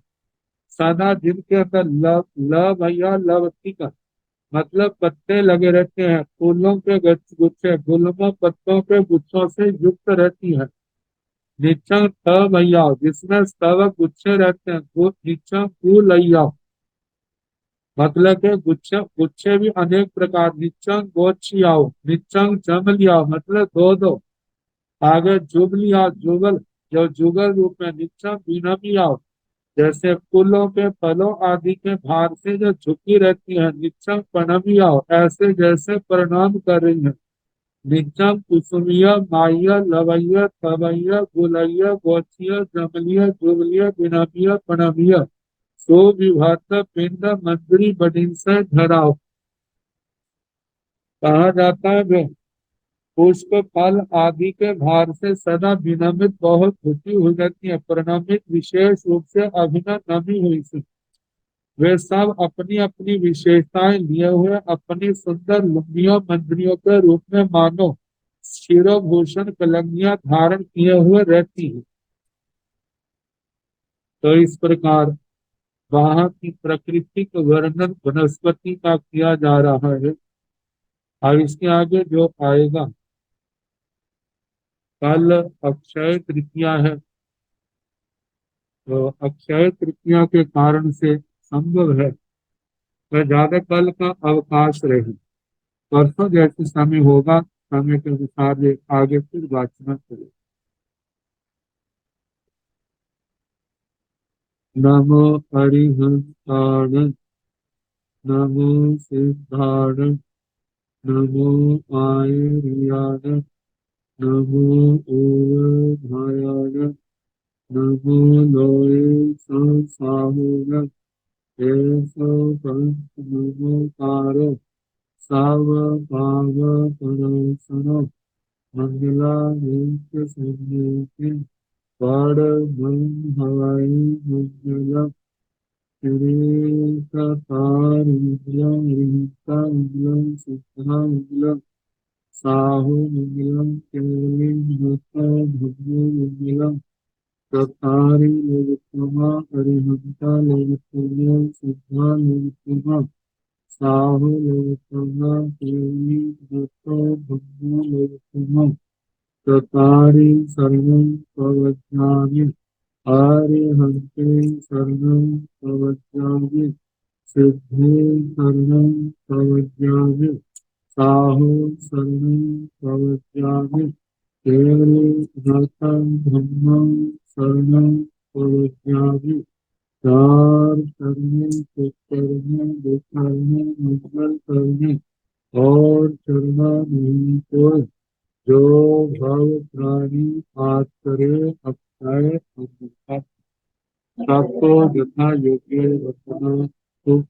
सदा जिनके अंदर ल भैया लवती का मतलब पत्ते लगे रहते हैं, फूलों के गुच्छे गुलमों पत्तों के गुच्छों से युक्त रहती है। निच्चम त भैया जिसमें स्तवक गुच्छे रहते हैं, निच्चम फूलैया मतलब के गुच्छे गुच्छे भी अनेक प्रकार, निच्चम गोचियाओ निच्चम जमलिया मतलब दो दो, आगे जुबलिया जुगल जो जुगल रूप में, निच्चम बीनमिया जैसे फूलों के फलों आदि के भार से जो झुकी रहती है, निच्चम पनमिया ऐसे जैसे प्रणाम कर रही है, निच्चम कुसुमिया माइया लवैया थवैया गुलैया गोचिया जमलिया जुबलिया बिनमिया पनमिया सो विभात पिंड मंजरी बडिंसा धराव। कहा जाता है वे पुष्प फल आदि के भार से सदा विनमित बहुत झुकी हुई रहती है, परिणमित विशेष रूप से अभिनव नमी हुई सी। वे सब अपनी अपनी विशेषताएं लिए हुए अपनी सुंदर लुंगियों मंजरियों के रूप में मानो शिरोभूषण कलंगियां धारण किए हुए रहती है। तो इस प्रकार वहां की प्राकृतिक वर्णन वनस्पति का किया जा रहा है। अब इसके आगे जो आएगा, कल अक्षय तृतीया है, तो अक्षय तृतीया के कारण से संभव है वह ज्यादा कल का अवकाश रहे, परसों जैसे समय होगा समय के अनुसार ये आगे फिर बातचीत करें। नमो हरिहंसाण, नमो सिद्धाण, नमो आयुर्याण, नमो ओधायाण, नमो लोये संसाहुन, एसो पंच नमोकार साव पाव परासनो मंगला नित्य संगीति पाड़ ब्रह्म हवाई मंगलम श्रीकतारिद्रम रीतांगलम सिद्धांगलम साहु मंगलम केवलिं भक्त भव्यो मंगलम ततारि लोकोत्तमा अरिहंता लोकोत्तमा सिद्धा लोकोत्तमा साहु लोकोत्तमा केवलिं भक्त भव्यो लोकोत्तमा ततारि शरणं प्रवक्ष्यामि आर्यहन्ते शरणं प्रवक्ष्यामि सिद्धे शरणं प्रवक्ष्यामि साहु शरणं प्रवक्ष्यामि केवले नाथं ब्रह्मं शरणं प्रवक्ष्यामि चार शरणं सत्कर्म दुष्कर्म मंगल कर्म और चरना नहीं कोई जो भव प्राणी आत करे अक्षय अमृत सबको यथा योग्य रखना सुख